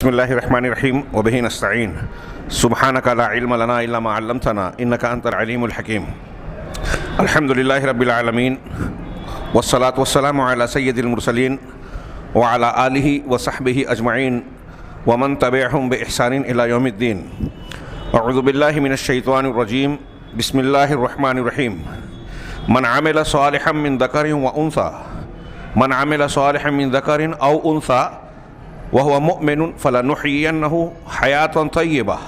بسم اللہ الرحمن الرحیم وبہ نستعین سبحانک لا علم لنا الا ما علمتنا انک انت العلیم الحکیم الحمد للہ رب العالمین والصلاة والسلام علی سید المرسلین وعلی آلہ وصحبہ اجمعین ومن تبعہم بإحسان الی یوم الدین اعوذ باللہ من الشیطان الرجیم بسم اللہ الرحمن الرحیم من عمل صالحا من ذکر وانثی من عمل صالحا من ذکر او انثی وهو مؤمن فلنحيينه حياة طيبة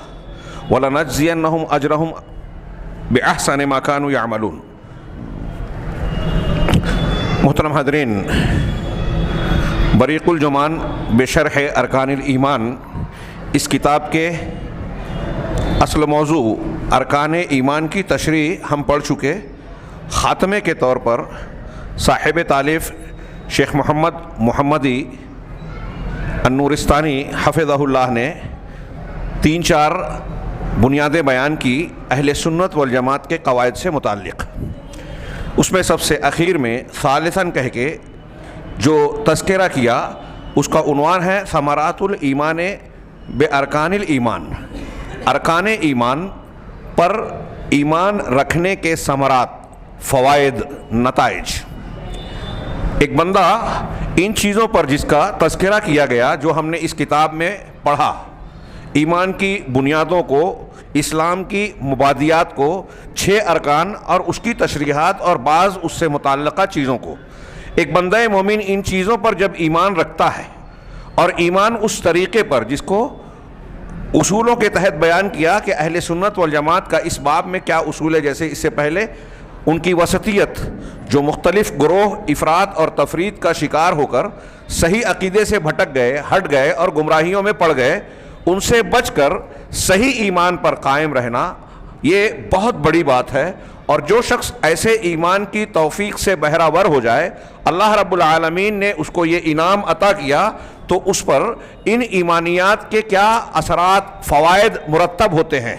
ولنجزينهم أجرهم بأحسن ما كانوا يعملون۔ محترم حاضرین، بریق الجمان بشرح ارکان الایمان اس کتاب کے اصل موضوع ارکان ایمان کی تشریح ہم پڑھ چکے۔ خاتمے کے طور پر صاحب تالیف شیخ محمدی النورستانی حفظہ اللہ نے 3-4 بنیادیں بیان کی اہل سنت والجماعت کے قواعد سے متعلق۔ اس میں سب سے اخیر میں ثالثاً کہہ کے جو تذکرہ کیا اس کا عنوان ہے ثمرات الایمان بارکان الایمان، ارکان ایمان پر ایمان رکھنے کے ثمرات، فوائد، نتائج۔ ایک بندہ ان چیزوں پر جس کا تذکرہ کیا گیا جو ہم نے اس کتاب میں پڑھا، ایمان کی بنیادوں کو، اسلام کی مبادیات کو، 6 ارکان اور اس کی تشریحات اور بعض اس سے متعلقہ چیزوں کو، ایک بندہ مومن ان چیزوں پر جب ایمان رکھتا ہے اور ایمان اس طریقے پر جس کو اصولوں کے تحت بیان کیا کہ اہل سنت والجماعت کا اس باب میں کیا اصول ہے، جیسے اس سے پہلے ان کی وسطیت، جو مختلف گروہ افراد اور تفرید کا شکار ہو کر صحیح عقیدے سے بھٹک گئے، ہٹ گئے اور گمراہیوں میں پڑ گئے، ان سے بچ کر صحیح ایمان پر قائم رہنا یہ بہت بڑی بات ہے۔ اور جو شخص ایسے ایمان کی توفیق سے بہرہ ور ہو جائے، اللہ رب العالمین نے اس کو یہ انعام عطا کیا، تو اس پر ان ایمانیات کے کیا اثرات، فوائد مرتب ہوتے ہیں،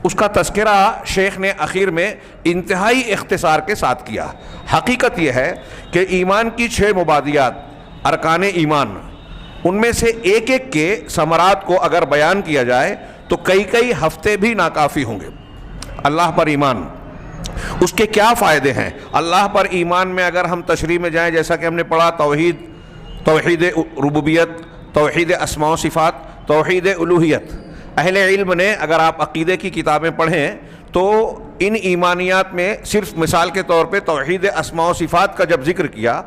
اس کا تذکرہ شیخ نے اخیر میں انتہائی اختصار کے ساتھ کیا۔ حقیقت یہ ہے کہ ایمان کی 6 مبادیات، ارکان ایمان، ان میں سے ایک ایک کے ثمرات کو اگر بیان کیا جائے تو کئی ہفتے بھی ناکافی ہوں گے۔ اللہ پر ایمان، اس کے کیا فائدے ہیں؟ اللہ پر ایمان میں اگر ہم تشریح میں جائیں، جیسا کہ ہم نے پڑھا، توحید ربوبیت، توحید اسماء و صفات، توحید الوہیت۔ اہل علم نے اگر آپ عقیدے کی کتابیں پڑھیں تو ان ایمانیات میں صرف مثال کے طور پہ توحید اسماء و صفات کا جب ذکر کیا،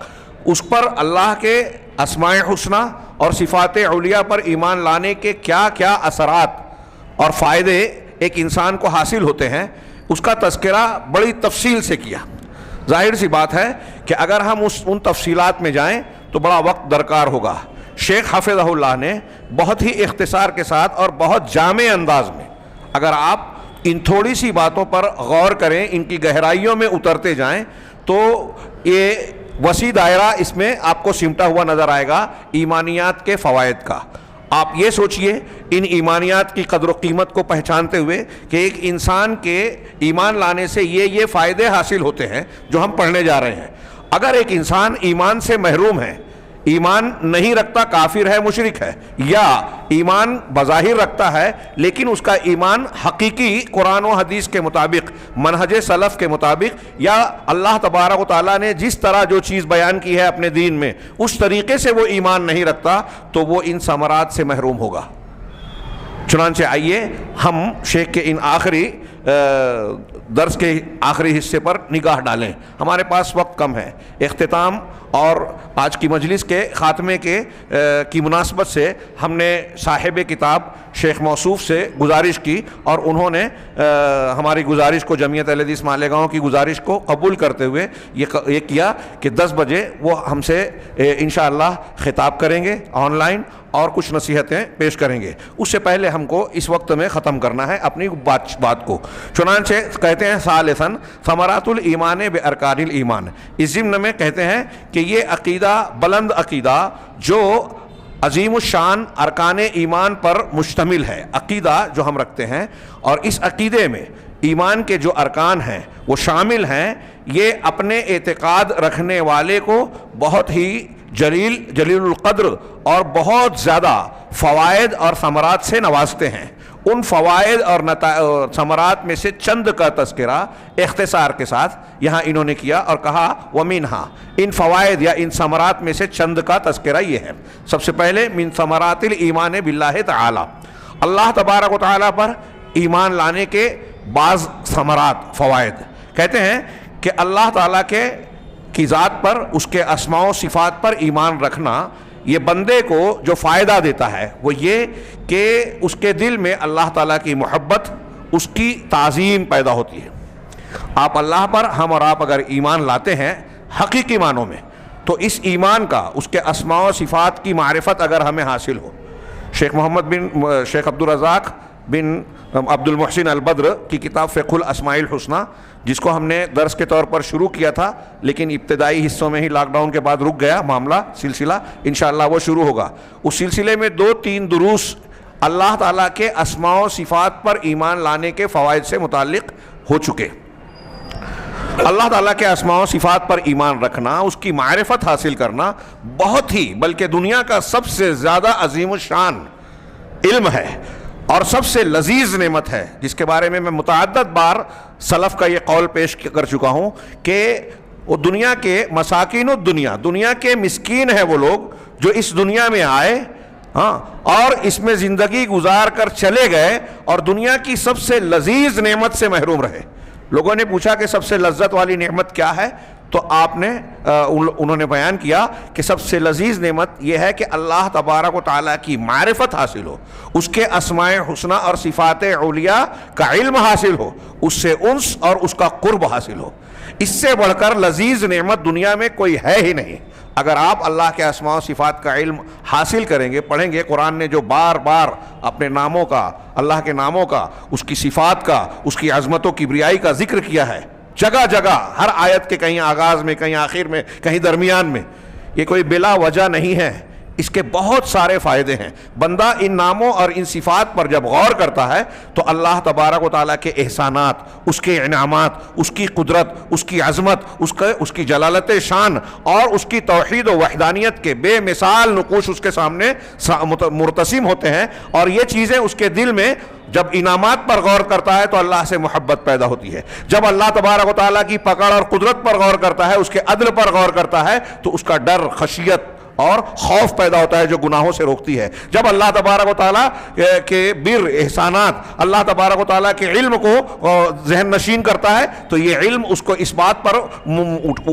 اس پر اللہ کے اسماء حسنہ اور صفات علیہ پر ایمان لانے کے کیا کیا اثرات اور فائدے ایک انسان کو حاصل ہوتے ہیں، اس کا تذکرہ بڑی تفصیل سے کیا۔ ظاہر سی بات ہے کہ اگر ہم ان تفصیلات میں جائیں تو بڑا وقت درکار ہوگا۔ شیخ حفظہ اللہ نے بہت ہی اختصار کے ساتھ اور بہت جامع انداز میں، اگر آپ ان تھوڑی سی باتوں پر غور کریں، ان کی گہرائیوں میں اترتے جائیں، تو یہ وسیع دائرہ اس میں آپ کو سمٹا ہوا نظر آئے گا ایمانیات کے فوائد کا۔ آپ یہ سوچئے ان ایمانیات کی قدر و قیمت کو پہچانتے ہوئے کہ ایک انسان کے ایمان لانے سے یہ فائدے حاصل ہوتے ہیں جو ہم پڑھنے جا رہے ہیں۔ اگر ایک انسان ایمان سے محروم ہے، ایمان نہیں رکھتا، کافر ہے، مشرک ہے، یا ایمان بظاہر رکھتا ہے لیکن اس کا ایمان حقیقی قرآن و حدیث کے مطابق، منہج سلف کے مطابق، یا اللہ تبارک و تعالیٰ نے جس طرح جو چیز بیان کی ہے اپنے دین میں اس طریقے سے وہ ایمان نہیں رکھتا، تو وہ ان ثمرات سے محروم ہوگا۔ چنانچہ آئیے ہم شیخ کے ان آخری درس کے آخری حصے پر نگاہ ڈالیں۔ ہمارے پاس وقت کم ہے۔ اختتام اور آج کی مجلس کے خاتمے کی مناسبت سے ہم نے صاحب کتاب شیخ موصوف سے گزارش کی، اور انہوں نے ہماری گزارش کو، جمعیت اہل حدیث مالیگاؤں کی گزارش کو قبول کرتے ہوئے یہ کیا کہ 10 بجے وہ ہم سے انشاءاللہ خطاب کریں گے آن لائن اور کچھ نصیحتیں پیش کریں گے۔ اس سے پہلے ہم کو اس وقت میں ختم کرنا ہے اپنی بات کو۔ چنانچہ کہتے ہیں ثالثاً ثمرات الایمان بارکان الایمان، اس ضمن میں کہتے ہیں کہ یہ عقیدہ، بلند عقیدہ جو عظیم الشان ارکان ایمان پر مشتمل ہے، عقیدہ جو ہم رکھتے ہیں، اور اس عقیدے میں ایمان کے جو ارکان ہیں وہ شامل ہیں، یہ اپنے اعتقاد رکھنے والے کو بہت ہی جلیل القدر اور بہت زیادہ فوائد اور ثمرات سے نوازتے ہیں. ان فوائد اور ثمرات میں سے چند کا تذکرہ اختصار کے ساتھ یہاں انہوں نے کیا اور کہا وَمِنْهَا، ان فوائد یا ان ثمرات میں سے چند کا تذکرہ یہ ہے. سب سے پہلے من ثمرات الایمان باللہ تعالی، اللہ تبارک و تعالیٰ پر ایمان لانے کے بعض ثمرات، فوائد. کہتے ہیں کہ اللہ تعالیٰ کی ذات پر، اس کے اسماء و صفات پر ایمان رکھنا یہ بندے کو جو فائدہ دیتا ہے وہ یہ کہ اس کے دل میں اللہ تعالیٰ کی محبت، اس کی تعظیم پیدا ہوتی ہے. آپ اللہ پر، ہم اور آپ اگر ایمان لاتے ہیں حقیقی معنوں میں، تو اس ایمان کا، اس کے اسماء و صفات کی معرفت اگر ہمیں حاصل ہو. شیخ عبد الرزاق بن عبد المحسن البدر کی کتاب فقہ الاسماء الحسنی، جس کو ہم نے درس کے طور پر شروع کیا تھا لیکن ابتدائی حصوں میں ہی لاک ڈاؤن کے بعد رک گیا معاملہ، سلسلہ انشاءاللہ وہ شروع ہوگا. اس سلسلے میں 2-3 دروس اللہ تعالیٰ کے اسماء و صفات پر ایمان لانے کے فوائد سے متعلق ہو چکے. اللہ تعالیٰ کے اسماء و صفات پر ایمان رکھنا، اس کی معرفت حاصل کرنا بہت ہی، بلکہ دنیا کا سب سے زیادہ عظیم الشان علم ہے اور سب سے لذیذ نعمت ہے، جس کے بارے میں متعدد بار سلف کا یہ قول پیش کر چکا ہوں کہ وہ دنیا کے مساکین الدنیا، دنیا کے مسکین ہیں وہ لوگ جو اس دنیا میں آئے اور اس میں زندگی گزار کر چلے گئے اور دنیا کی سب سے لذیذ نعمت سے محروم رہے. لوگوں نے پوچھا کہ سب سے لذت والی نعمت کیا ہے؟ تو انہوں نے بیان کیا کہ سب سے لذیذ نعمت یہ ہے کہ اللہ تبارک و تعالیٰ کی معرفت حاصل ہو، اس کے اسماء حسنی اور صفات علیاء کا علم حاصل ہو، اس سے انس اور اس کا قرب حاصل ہو. اس سے بڑھ کر لذیذ نعمت دنیا میں کوئی ہے ہی نہیں. اگر آپ اللہ کے اسماء و صفات کا علم حاصل کریں گے، پڑھیں گے، قرآن نے جو بار بار اپنے ناموں کا، اللہ کے ناموں کا، اس کی صفات کا، اس کی عظمت و کبریائی کا ذکر کیا ہے، جگہ جگہ ہر آیت کے کہیں آغاز میں، کہیں آخر میں، کہیں درمیان میں، یہ کوئی بلا وجہ نہیں ہے. اس کے بہت سارے فائدے ہیں. بندہ ان ناموں اور ان صفات پر جب غور کرتا ہے تو اللہ تبارک و تعالیٰ کے احسانات، اس کے انعامات، اس کی قدرت، اس کی عظمت، اس کی جلالت شان اور اس کی توحید و وحدانیت کے بے مثال نقوش اس کے سامنے مرتسم ہوتے ہیں. اور یہ چیزیں اس کے دل میں جب انعامات پر غور کرتا ہے تو اللہ سے محبت پیدا ہوتی ہے. جب اللہ تبارک و تعالیٰ کی پکڑ اور قدرت پر غور کرتا ہے، اس کے عدل پر غور کرتا ہے، تو اس کا ڈر، خشیت اور خوف پیدا ہوتا ہے جو گناہوں سے روکتی ہے. جب اللہ تبارک و تعالیٰ کے بر، احسانات، اللہ تبارک و تعالیٰ کے علم کو ذہن نشین کرتا ہے تو یہ علم اس کو اس بات پر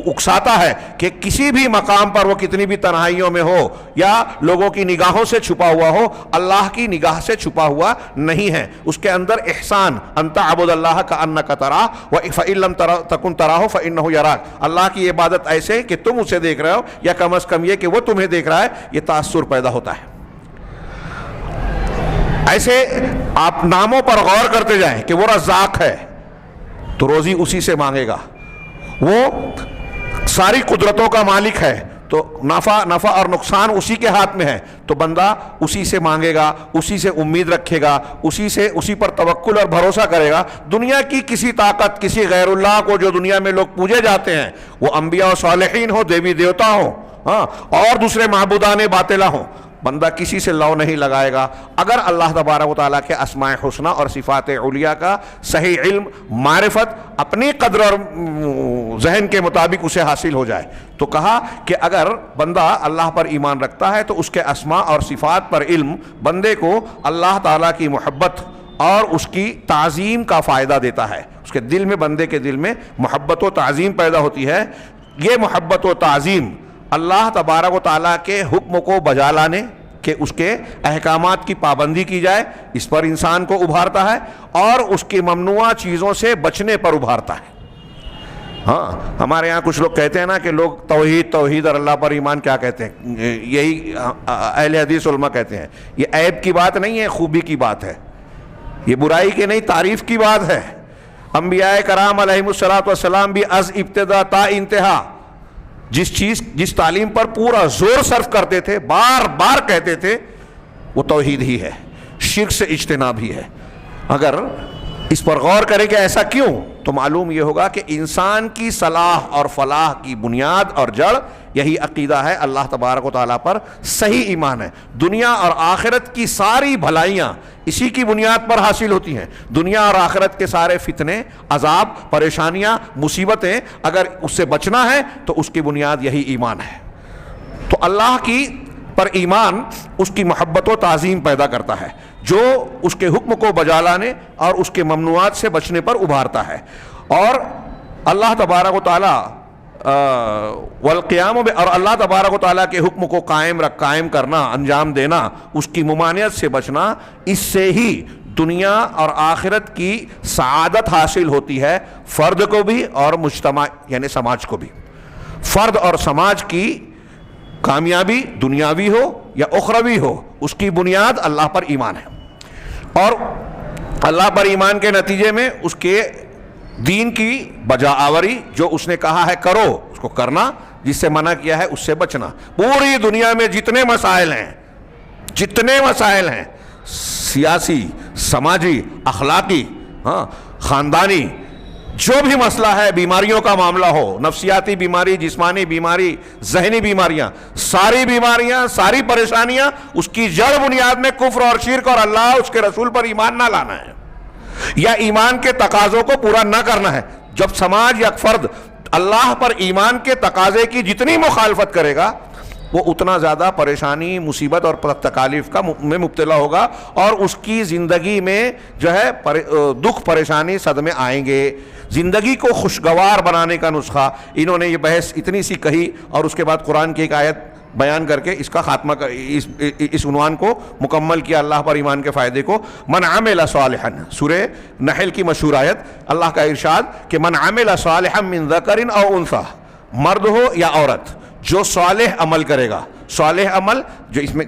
اکساتا ہے کہ کسی بھی مقام پر وہ کتنی بھی تنہائیوں میں ہو یا لوگوں کی نگاہوں سے چھپا ہوا ہو، اللہ کی نگاہ سے چھپا ہوا نہیں ہے. اس کے اندر احسان، ان تعبد اللہ کأنک تراہ فإن لم تکن تراہ فإنہ یراک، اللہ کی عبادت ایسے کہ تم اسے دیکھ رہے ہو یا کم از کم یہ کہ وہ تمہیں دیکھ رہا ہے. یہ تاثر پیدا ہوتا ہے. ایسے آپ ناموں پر غور کرتے جائیں کہ وہ رزاق ہے تو روزی اسی سے مانگے گا، وہ ساری قدرتوں کا مالک ہے تو نفع اور نقصان اسی کے ہاتھ میں ہے تو بندہ اسی سے مانگے گا، اسی سے امید رکھے گا، اسی پر توکل اور بھروسہ کرے گا. دنیا کی کسی طاقت، کسی غیر اللہ کو جو دنیا میں لوگ پوجے جاتے ہیں، وہ انبیاء و صالحین ہو، دیوی دیوتا ہو اور دوسرے معبودان باطلہ ہوں، بندہ کسی سے لو نہیں لگائے گا اگر اللہ تبارک و تعالیٰ کے اسماء حسنی اور صفات علیاء کا صحیح علم، معرفت اپنی قدر اور ذہن کے مطابق اسے حاصل ہو جائے. تو کہا کہ اگر بندہ اللہ پر ایمان رکھتا ہے تو اس کے اسماء اور صفات پر علم بندے کو اللہ تعالیٰ کی محبت اور اس کی تعظیم کا فائدہ دیتا ہے. اس کے دل میں، بندے کے دل میں محبت و تعظیم پیدا ہوتی ہے. یہ محبت و تعظیم اللہ تبارک و تعالیٰ کے حکم کو بجا لانے، کہ اس کے احکامات کی پابندی کی جائے، اس پر انسان کو ابھارتا ہے اور اس کی ممنوع چیزوں سے بچنے پر ابھارتا ہے. ہمارے یہاں کچھ لوگ کہتے ہیں نا کہ لوگ توحید اور اللہ پر ایمان کیا کہتے ہیں، یہی اہل حدیث علماء کہتے ہیں. یہ عیب کی بات نہیں ہے، خوبی کی بات ہے. یہ برائی کی نہیں، تعریف کی بات ہے. انبیاء کرام علیہم الصلوۃ والسلام بھی از ابتدا تا انتہا جس تعلیم پر پورا زور صرف کرتے تھے، بار بار کہتے تھے، وہ توحید ہی ہے، شرک سے اجتناب ہی ہے. اگر اس پر غور کریں کہ ایسا کیوں، تو معلوم یہ ہوگا کہ انسان کی صلاح اور فلاح کی بنیاد اور جڑ یہی عقیدہ ہے، اللہ تبارک و تعالیٰ پر صحیح ایمان ہے۔ دنیا اور آخرت کی ساری بھلائیاں اسی کی بنیاد پر حاصل ہوتی ہیں۔ دنیا اور آخرت کے سارے فتنے، عذاب، پریشانیاں، مصیبتیں، اگر اس سے بچنا ہے تو اس کی بنیاد یہی ایمان ہے۔ تو اللہ کی پر ایمان اس کی محبت و تعظیم پیدا کرتا ہے، جو اس کے حکم کو بجا لانے اور اس کے ممنوعات سے بچنے پر ابھارتا ہے، اور اللہ تبارک و تعالیٰ والقیام اور اللہ تبارک و تعالیٰ کے حکم کو قائم کرنا، انجام دینا، اس کی ممانعت سے بچنا، اس سے ہی دنیا اور آخرت کی سعادت حاصل ہوتی ہے، فرد کو بھی اور مجتمع یعنی سماج کو بھی۔ فرد اور سماج کی کامیابی دنیاوی ہو یا اخروی ہو، اس کی بنیاد اللہ پر ایمان ہے، اور اللہ پر ایمان کے نتیجے میں اس کے دین کی بجا آوری، جو اس نے کہا ہے کرو اس کو کرنا، جس سے منع کیا ہے اس سے بچنا۔ پوری دنیا میں جتنے مسائل ہیں سیاسی، سماجی، اخلاقی، خاندانی، جو بھی مسئلہ ہے، بیماریوں کا معاملہ ہو، نفسیاتی بیماری، جسمانی بیماری، ذہنی بیماریاں، ساری پریشانیاں، اس کی جڑ بنیاد میں کفر اور شرک اور اللہ اس کے رسول پر ایمان نہ لانا ہے، یا ایمان کے تقاضوں کو پورا نہ کرنا ہے۔ جب سماج یا فرد اللہ پر ایمان کے تقاضے کی جتنی مخالفت کرے گا، وہ اتنا زیادہ پریشانی، مصیبت اور تکالیف میں مبتلا ہوگا، اور اس کی زندگی میں جو ہے دکھ، پریشانی، صدمے آئیں گے۔ زندگی کو خوشگوار بنانے کا نسخہ انہوں نے یہ بحث اتنی سی کہی، اور اس کے بعد قرآن کی ایک آیت بیان کر کے اس کا خاتمہ اس عنوان کو مکمل کیا، اللہ پر ایمان کے فائدے کو۔ من عمل صالحا، سورہ نحل کی مشہور آیت، اللہ کا ارشاد کہ من عمل صالحا من ذکر او انثی، مرد ہو یا عورت، جو صالح عمل کرے گا، صالح عمل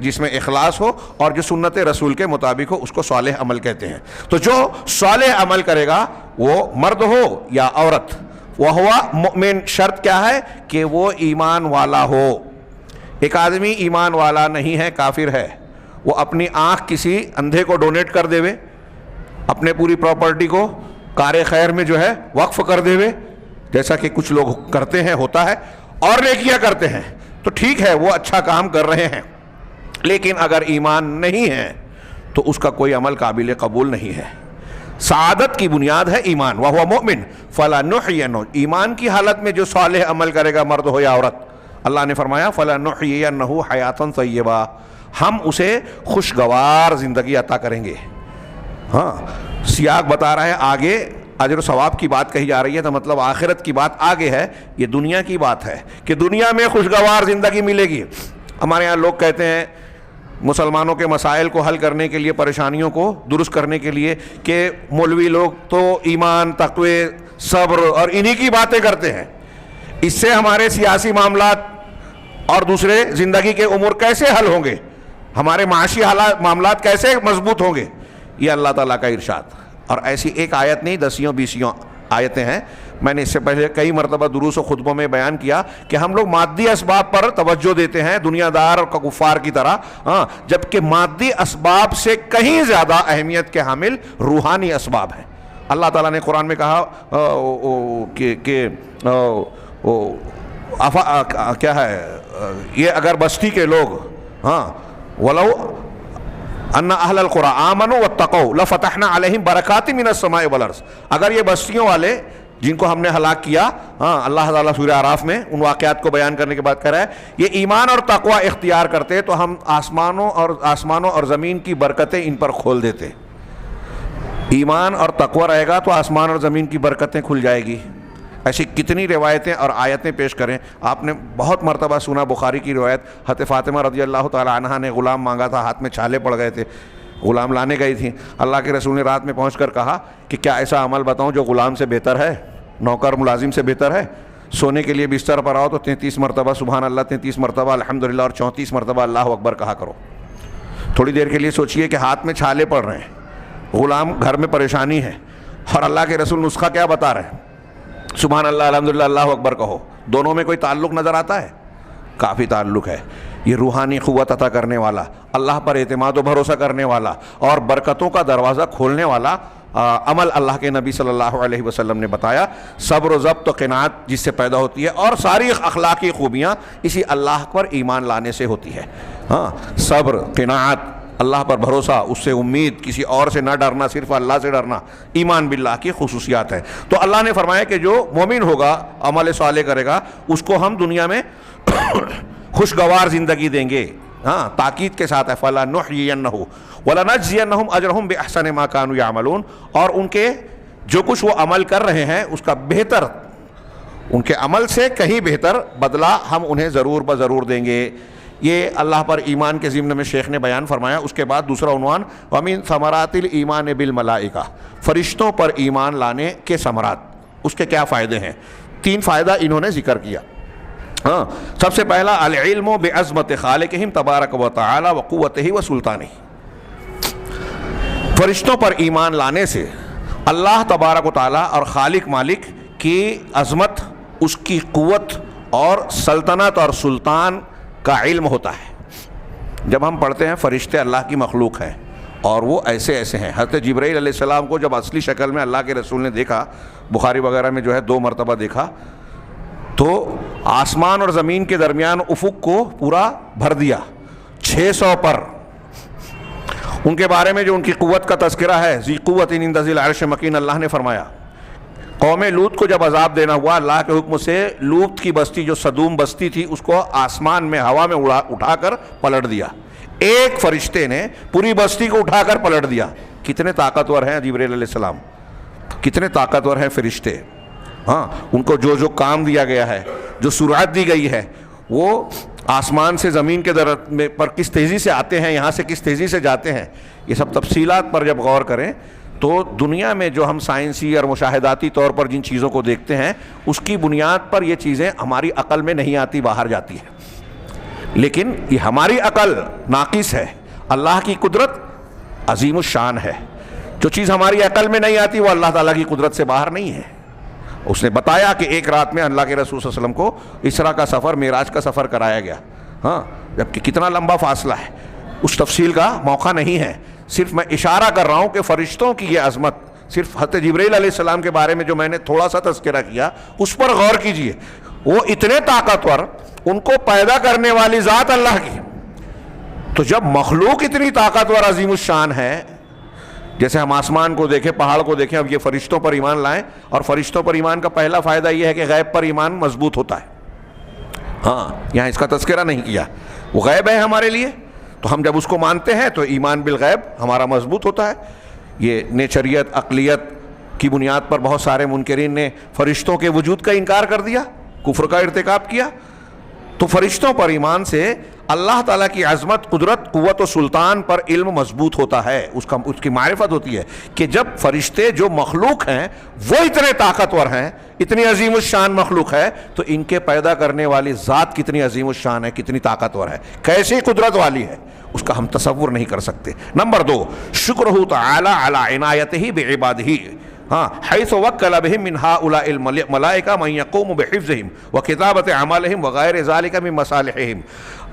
جس میں اخلاص ہو اور جو سنت رسول کے مطابق ہو، اس کو صالح عمل کہتے ہیں۔ تو جو صالح عمل کرے گا، وہ مرد ہو یا عورت، وہو مؤمن، شرط کیا ہے کہ وہ ایمان والا ہو۔ ایک آدمی ایمان والا نہیں ہے، کافر ہے، وہ اپنی آنکھ کسی اندھے کو ڈونیٹ کر دے وے، اپنے پوری پراپرٹی کو کار خیر میں جو ہے وقف کر دے وے، جیسا کہ کچھ لوگ کرتے ہیں، ہوتا ہے، اور نیکیاں کرتے ہیں، تو ٹھیک ہے، وہ اچھا کام کر رہے ہیں، لیکن اگر ایمان نہیں ہے تو اس کا کوئی عمل قابل قبول نہیں ہے۔ سعادت کی بنیاد ہے ایمان، وَهُوَ مُؤْمِنٌ فَلَنُحْيِيَنَّهُ، ایمان کی حالت میں جو صالح عمل کرے گا، مرد ہو یا عورت، اللہ نے فرمایا فَلَنُحْيِيَنَّهُ حَيَاةً طَيِّبَةً، ہم اسے خوشگوار زندگی عطا کریں گے۔ سیاق بتا رہا ہے آگے اجر و ثواب کی بات کہی جا رہی ہے، تو مطلب آخرت کی بات آگے ہے، یہ دنیا کی بات ہے کہ دنیا میں خوشگوار زندگی ملے گی۔ ہمارے یہاں لوگ کہتے ہیں مسلمانوں کے مسائل کو حل کرنے کے لیے، پریشانیوں کو درست کرنے کے لیے، کہ مولوی لوگ تو ایمان، تقوی، صبر اور انہی کی باتیں کرتے ہیں، اس سے ہمارے سیاسی معاملات اور دوسرے زندگی کے امور کیسے حل ہوں گے، ہمارے معاشی معاملات کیسے مضبوط ہوں گے۔ یہ اللہ تعالیٰ کا ارشاد، اور ایسی ایک آیت نہیں، 10-20 آیتیں ہیں۔ میں نے اس سے پہلے کئی مرتبہ دروس و خطبوں میں بیان کیا کہ ہم لوگ مادی اسباب پر توجہ دیتے ہیں، دنیا دار اور کفار کی طرح، جبکہ مادی اسباب سے کہیں زیادہ اہمیت کے حامل روحانی اسباب ہیں۔ اللہ تعالیٰ نے قرآن میں کہا کہ کیا ہے یہ، اگر بستی کے لوگ وَلَوْ ان اہل القرى آمنوا واتقوا لفتحنا علیہم برکات من السماء والارض، اگر یہ بستیوں والے جن کو ہم نے ہلاک کیا، اللہ تعالیٰ سورہ اعراف میں ان واقعات کو بیان کرنے کے بعد کہہ رہا ہے، یہ ایمان اور تقوی اختیار کرتے تو ہم آسمانوں اور زمین کی برکتیں ان پر کھول دیتے۔ ایمان اور تقوی رہے گا تو آسمان اور زمین کی برکتیں کھل جائے گی۔ ایسی کتنی روایتیں اور آیتیں پیش کریں، آپ نے بہت مرتبہ سنا بخاری کی روایت، حضرت فاطمہ رضی اللہ تعالی عنہا نے غلام مانگا تھا، ہاتھ میں چھالے پڑ گئے تھے، غلام لانے گئی تھی، اللہ کے رسول نے رات میں پہنچ کر کہا کہ کیا ایسا عمل بتاؤں جو غلام سے بہتر ہے، نوکر ملازم سے بہتر ہے؟ سونے کے لیے بستر پر آؤ تو 33 مرتبہ سبحان اللہ، 33 مرتبہ الحمدللہ اور 34 مرتبہ اللہ اکبر کہا کرو۔ تھوڑی دیر کے لیے سوچئے کہ ہاتھ میں چھالے پڑ رہے ہیں، غلام گھر میں پریشانی ہے، اور اللہ کے رسول نسخہ کیا بتا رہے ہیں؟ سبحان اللہ الحمدللہ اللہ اکبر کہو۔ دونوں میں کوئی تعلق نظر آتا ہے؟ کافی تعلق ہے۔ یہ روحانی قوت عطا کرنے والا، اللہ پر اعتماد و بھروسہ کرنے والا اور برکتوں کا دروازہ کھولنے والا عمل اللہ کے نبی صلی اللہ علیہ وسلم نے بتایا. صبر و ضبط و قناعت جس سے پیدا ہوتی ہے، اور ساری اخلاقی خوبیاں اسی اللہ پر ایمان لانے سے ہوتی ہے. ہاں، صبر، قناعت، اللہ پر بھروسہ، اس سے امید، کسی اور سے نہ ڈرنا، صرف اللہ سے ڈرنا، ایمان باللہ کی خصوصیات ہیں. تو اللہ نے فرمایا کہ جو مومن ہوگا، عمل صالح کرے گا، اس کو ہم دنیا میں خوشگوار زندگی دیں گے. ہاں، تاکید کے ساتھ ہے فَلَا نُحْيِيَنَّهُ وَلَنَجْزِيَنَّهُمْ أَجْرَهُمْ بِأَحْسَنِ مَا كَانُوا يَعْمَلُونَ. اور ان کے جو کچھ وہ عمل کر رہے ہیں اس کا بہتر، ان کے عمل سے کہیں بہتر بدلہ ہم انہیں ضرور بضرور دیں گے. یہ اللہ پر ایمان کے ضمن میں شیخ نے بیان فرمایا. اس کے بعد دوسرا عنوان وَمِن ثَمَرَاتِ الْإِيمَانِ بِالْمَلَائِكَةِ، فرشتوں پر ایمان لانے کے ثمرات، اس کے کیا فائدے ہیں. 3 فائدہ انہوں نے ذکر کیا. ہاں، سب سے پہلا العلم بعظمت خالقہم تبارک و تعالی و قوتہ و سلطانہ. فرشتوں پر ایمان لانے سے اللہ تبارک و تعالی اور خالق مالک کی عظمت، اس کی قوت اور سلطنت اور سلطان کا علم ہوتا ہے. جب ہم پڑھتے ہیں فرشتے اللہ کی مخلوق ہیں اور وہ ایسے ایسے ہیں. حضرت جبرائیل علیہ السلام کو جب اصلی شکل میں اللہ کے رسول نے دیکھا، بخاری وغیرہ میں جو ہے 2 مرتبہ دیکھا، تو آسمان اور زمین کے درمیان افق کو پورا بھر دیا 600 پر. ان کے بارے میں جو ان کی قوت کا تذکرہ ہے، ذی قوت عند ذی العرش مکین، اللہ نے فرمایا. قوم لوط کو جب عذاب دینا ہوا، اللہ کے حکم سے لوط کی بستی جو صدوم بستی تھی اس کو آسمان میں ہوا میں اٹھا کر پلٹ دیا. ایک فرشتے نے پوری بستی کو اٹھا کر پلٹ دیا. کتنے طاقتور ہیں جبرائیل علیہ السلام، کتنے طاقتور ہیں فرشتے. ہاں، ان کو جو کام دیا گیا ہے، جو سرعت دی گئی ہے، وہ آسمان سے زمین کے پر کس تیزی سے آتے ہیں، یہاں سے کس تیزی سے جاتے ہیں، یہ سب تفصیلات پر جب غور کریں تو دنیا میں جو ہم سائنسی اور مشاہداتی طور پر جن چیزوں کو دیکھتے ہیں، اس کی بنیاد پر یہ چیزیں ہماری عقل میں نہیں آتی، باہر جاتی ہے. لیکن یہ ہماری عقل ناقص ہے، اللہ کی قدرت عظیم الشان ہے. جو چیز ہماری عقل میں نہیں آتی وہ اللہ تعالیٰ کی قدرت سے باہر نہیں ہے. اس نے بتایا کہ ایک رات میں اللہ کے رسول صلی اللہ علیہ وسلم کو اسرا کا سفر، معراج کا سفر کرایا گیا. ہاں، جبکہ کتنا لمبا فاصلہ ہے، اس تفصیل کا موقع نہیں ہے. صرف میں اشارہ کر رہا ہوں کہ فرشتوں کی یہ عظمت، صرف حضرت جبرائیل علیہ السلام کے بارے میں جو میں نے تھوڑا سا تذکرہ کیا اس پر غور کیجئے. وہ اتنے طاقتور، ان کو پیدا کرنے والی ذات اللہ کی. تو جب مخلوق اتنی طاقتور عظیم الشان ہے، جیسے ہم آسمان کو دیکھیں، پہاڑ کو دیکھیں، اب یہ فرشتوں پر ایمان لائیں. اور فرشتوں پر ایمان کا پہلا فائدہ یہ ہے کہ غیب پر ایمان مضبوط ہوتا ہے. ہاں، یہاں اس کا تذکرہ نہیں کیا، وہ غیب ہے ہمارے لیے، تو ہم جب اس کو مانتے ہیں تو ایمان بالغیب ہمارا مضبوط ہوتا ہے. یہ نیچریت، عقلیت کی بنیاد پر بہت سارے منکرین نے فرشتوں کے وجود کا انکار کر دیا، کفر کا ارتکاب کیا. تو فرشتوں پر ایمان سے اللہ تعالیٰ کی عظمت، قدرت، قوت و سلطان پر علم مضبوط ہوتا ہے. اس کی معرفت ہوتی ہے کہ جب فرشتے جو مخلوق ہیں وہ اتنے طاقتور ہیں، اتنی عظیم الشان مخلوق ہے، تو ان کے پیدا کرنے والی ذات کتنی عظیم الشان ہے، کتنی طاقتور ہے، کیسی قدرت والی ہے، اس کا ہم تصور نہیں کر سکتے. نمبر 2، شکرہ تعالی علی عنایتہ بعبادہ. ہاں، حیث وکل بہم من ہؤلاء الملائکہ من یقوم بحفظہم وکتابۃ اعمالہم وغیر ذلک من مصالحہم.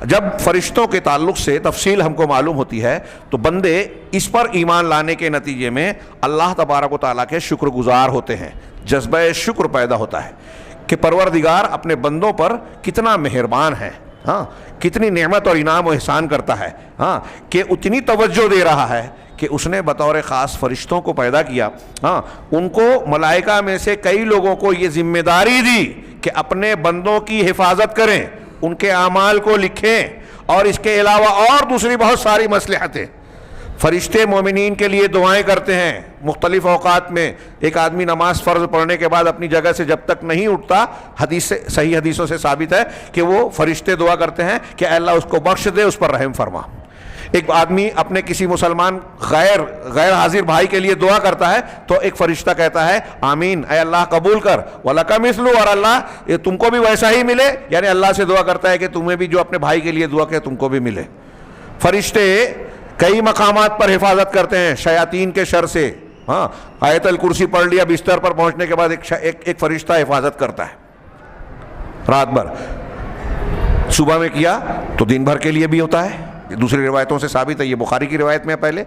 جب فرشتوں کے تعلق سے تفصیل ہم کو معلوم ہوتی ہے تو بندے اس پر ایمان لانے کے نتیجے میں اللہ تبارک و تعالیٰ کے شکر گزار ہوتے ہیں. جذبہ شکر پیدا ہوتا ہے کہ پروردگار اپنے بندوں پر کتنا مہربان ہے. ہاں، کتنی نعمت اور انعام و احسان کرتا ہے. ہاں، کہ اتنی توجہ دے رہا ہے کہ اس نے بطور خاص فرشتوں کو پیدا کیا. ہاں، ان کو ملائکہ میں سے کئی لوگوں کو یہ ذمہ داری دی کہ اپنے بندوں کی حفاظت کریں، ان کے اعمال کو لکھیں، اور اس کے علاوہ اور دوسری بہت ساری مصلحتیں. فرشتے مومنین کے لیے دعائیں کرتے ہیں مختلف اوقات میں. ایک آدمی نماز فرض پڑھنے کے بعد اپنی جگہ سے جب تک نہیں اٹھتا، صحیح حدیثوں سے ثابت ہے کہ وہ فرشتے دعا کرتے ہیں کہ اے اللہ اس کو بخش دے، اس پر رحم فرما. ایک آدمی اپنے کسی مسلمان غیر حاضر بھائی کے لیے دعا کرتا ہے تو ایک فرشتہ کہتا ہے آمین، اے اللہ قبول کر، وَلَكَ مِثْلُ، اور اللہ یہ تم کو بھی ویسا ہی ملے. یعنی اللہ سے دعا کرتا ہے کہ تمہیں بھی جو اپنے بھائی کے لیے دعا کہ تم کو بھی ملے. فرشتے کئی مقامات پر حفاظت کرتے ہیں شیاطین کے شر سے. ہاں، آیت الکرسی پڑھ لیا، بستر پر پہنچنے کے بعد ایک فرشتہ حفاظت کرتا ہے رات بھر. صبح میں کیا تو دن بھر کے لیے بھی ہوتا ہے. دوسری روایتوں سے ثابت ہے، یہ بخاری کی روایت میں ہے. پہلے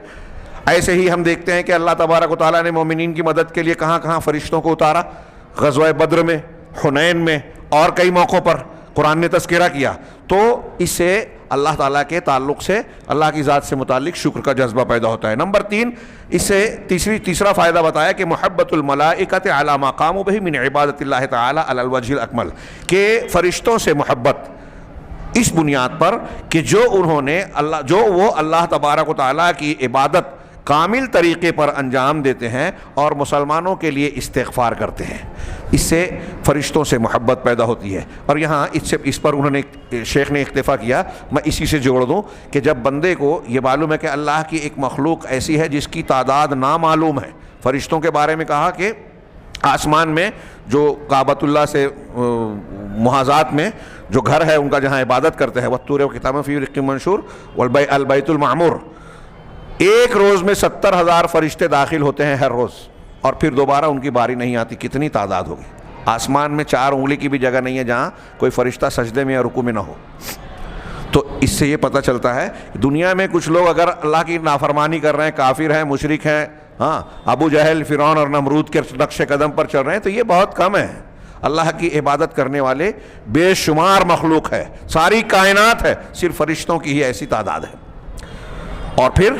ایسے ہی ہم دیکھتے ہیں کہ اللہ تبارک و تعالیٰ نے مومنین کی مدد کے لیے کہاں کہاں فرشتوں کو اتارا، غزوہ بدر میں، حنین میں اور کئی موقعوں پر قرآن نے تذکرہ کیا. تو اس سے اللہ تعالیٰ کے تعلق سے، اللہ کی ذات سے متعلق شکر کا جذبہ پیدا ہوتا ہے. نمبر 3، اس سے تیسرا فائدہ بتایا کہ محبت الملائکۃ علی ما قاموا بہ من عبادت اللہ تعالی علی الوجہ الاکمل، کہ فرشتوں سے محبت اس بنیاد پر کہ جو وہ اللہ تبارک و تعالیٰ کی عبادت کامل طریقے پر انجام دیتے ہیں اور مسلمانوں کے لیے استغفار کرتے ہیں. اس سے فرشتوں سے محبت پیدا ہوتی ہے. اور یہاں اس پر انہوں نے شیخ نے اکتفا کیا، میں اسی سے جوڑ دوں کہ جب بندے کو یہ معلوم ہے کہ اللہ کی ایک مخلوق ایسی ہے جس کی تعداد نامعلوم ہے. فرشتوں کے بارے میں کہا کہ آسمان میں جو کعبۃ اللہ سے محاذات میں جو گھر ہے ان کا جہاں عبادت کرتے ہیں، والطور وکتاب فی رق منشور والبیت المعمور، ایک روز میں 70,000 فرشتے داخل ہوتے ہیں ہر روز، اور پھر دوبارہ ان کی باری نہیں آتی. کتنی تعداد ہوگی؟ آسمان میں 4 انگلی کی بھی جگہ نہیں ہے جہاں کوئی فرشتہ سجدے میں یا رکوع میں نہ ہو. تو اس سے یہ پتہ چلتا ہے دنیا میں کچھ لوگ اگر اللہ کی نافرمانی کر رہے ہیں، کافر ہیں، مشرک ہیں، ہاں ابو جہل، فرعون اور نمرود کے نقش قدم پر چل رہے ہیں، تو یہ بہت کم ہے. اللہ کی عبادت کرنے والے بے شمار مخلوق ہے، ساری کائنات ہے، صرف فرشتوں کی ہی ایسی تعداد ہے. اور پھر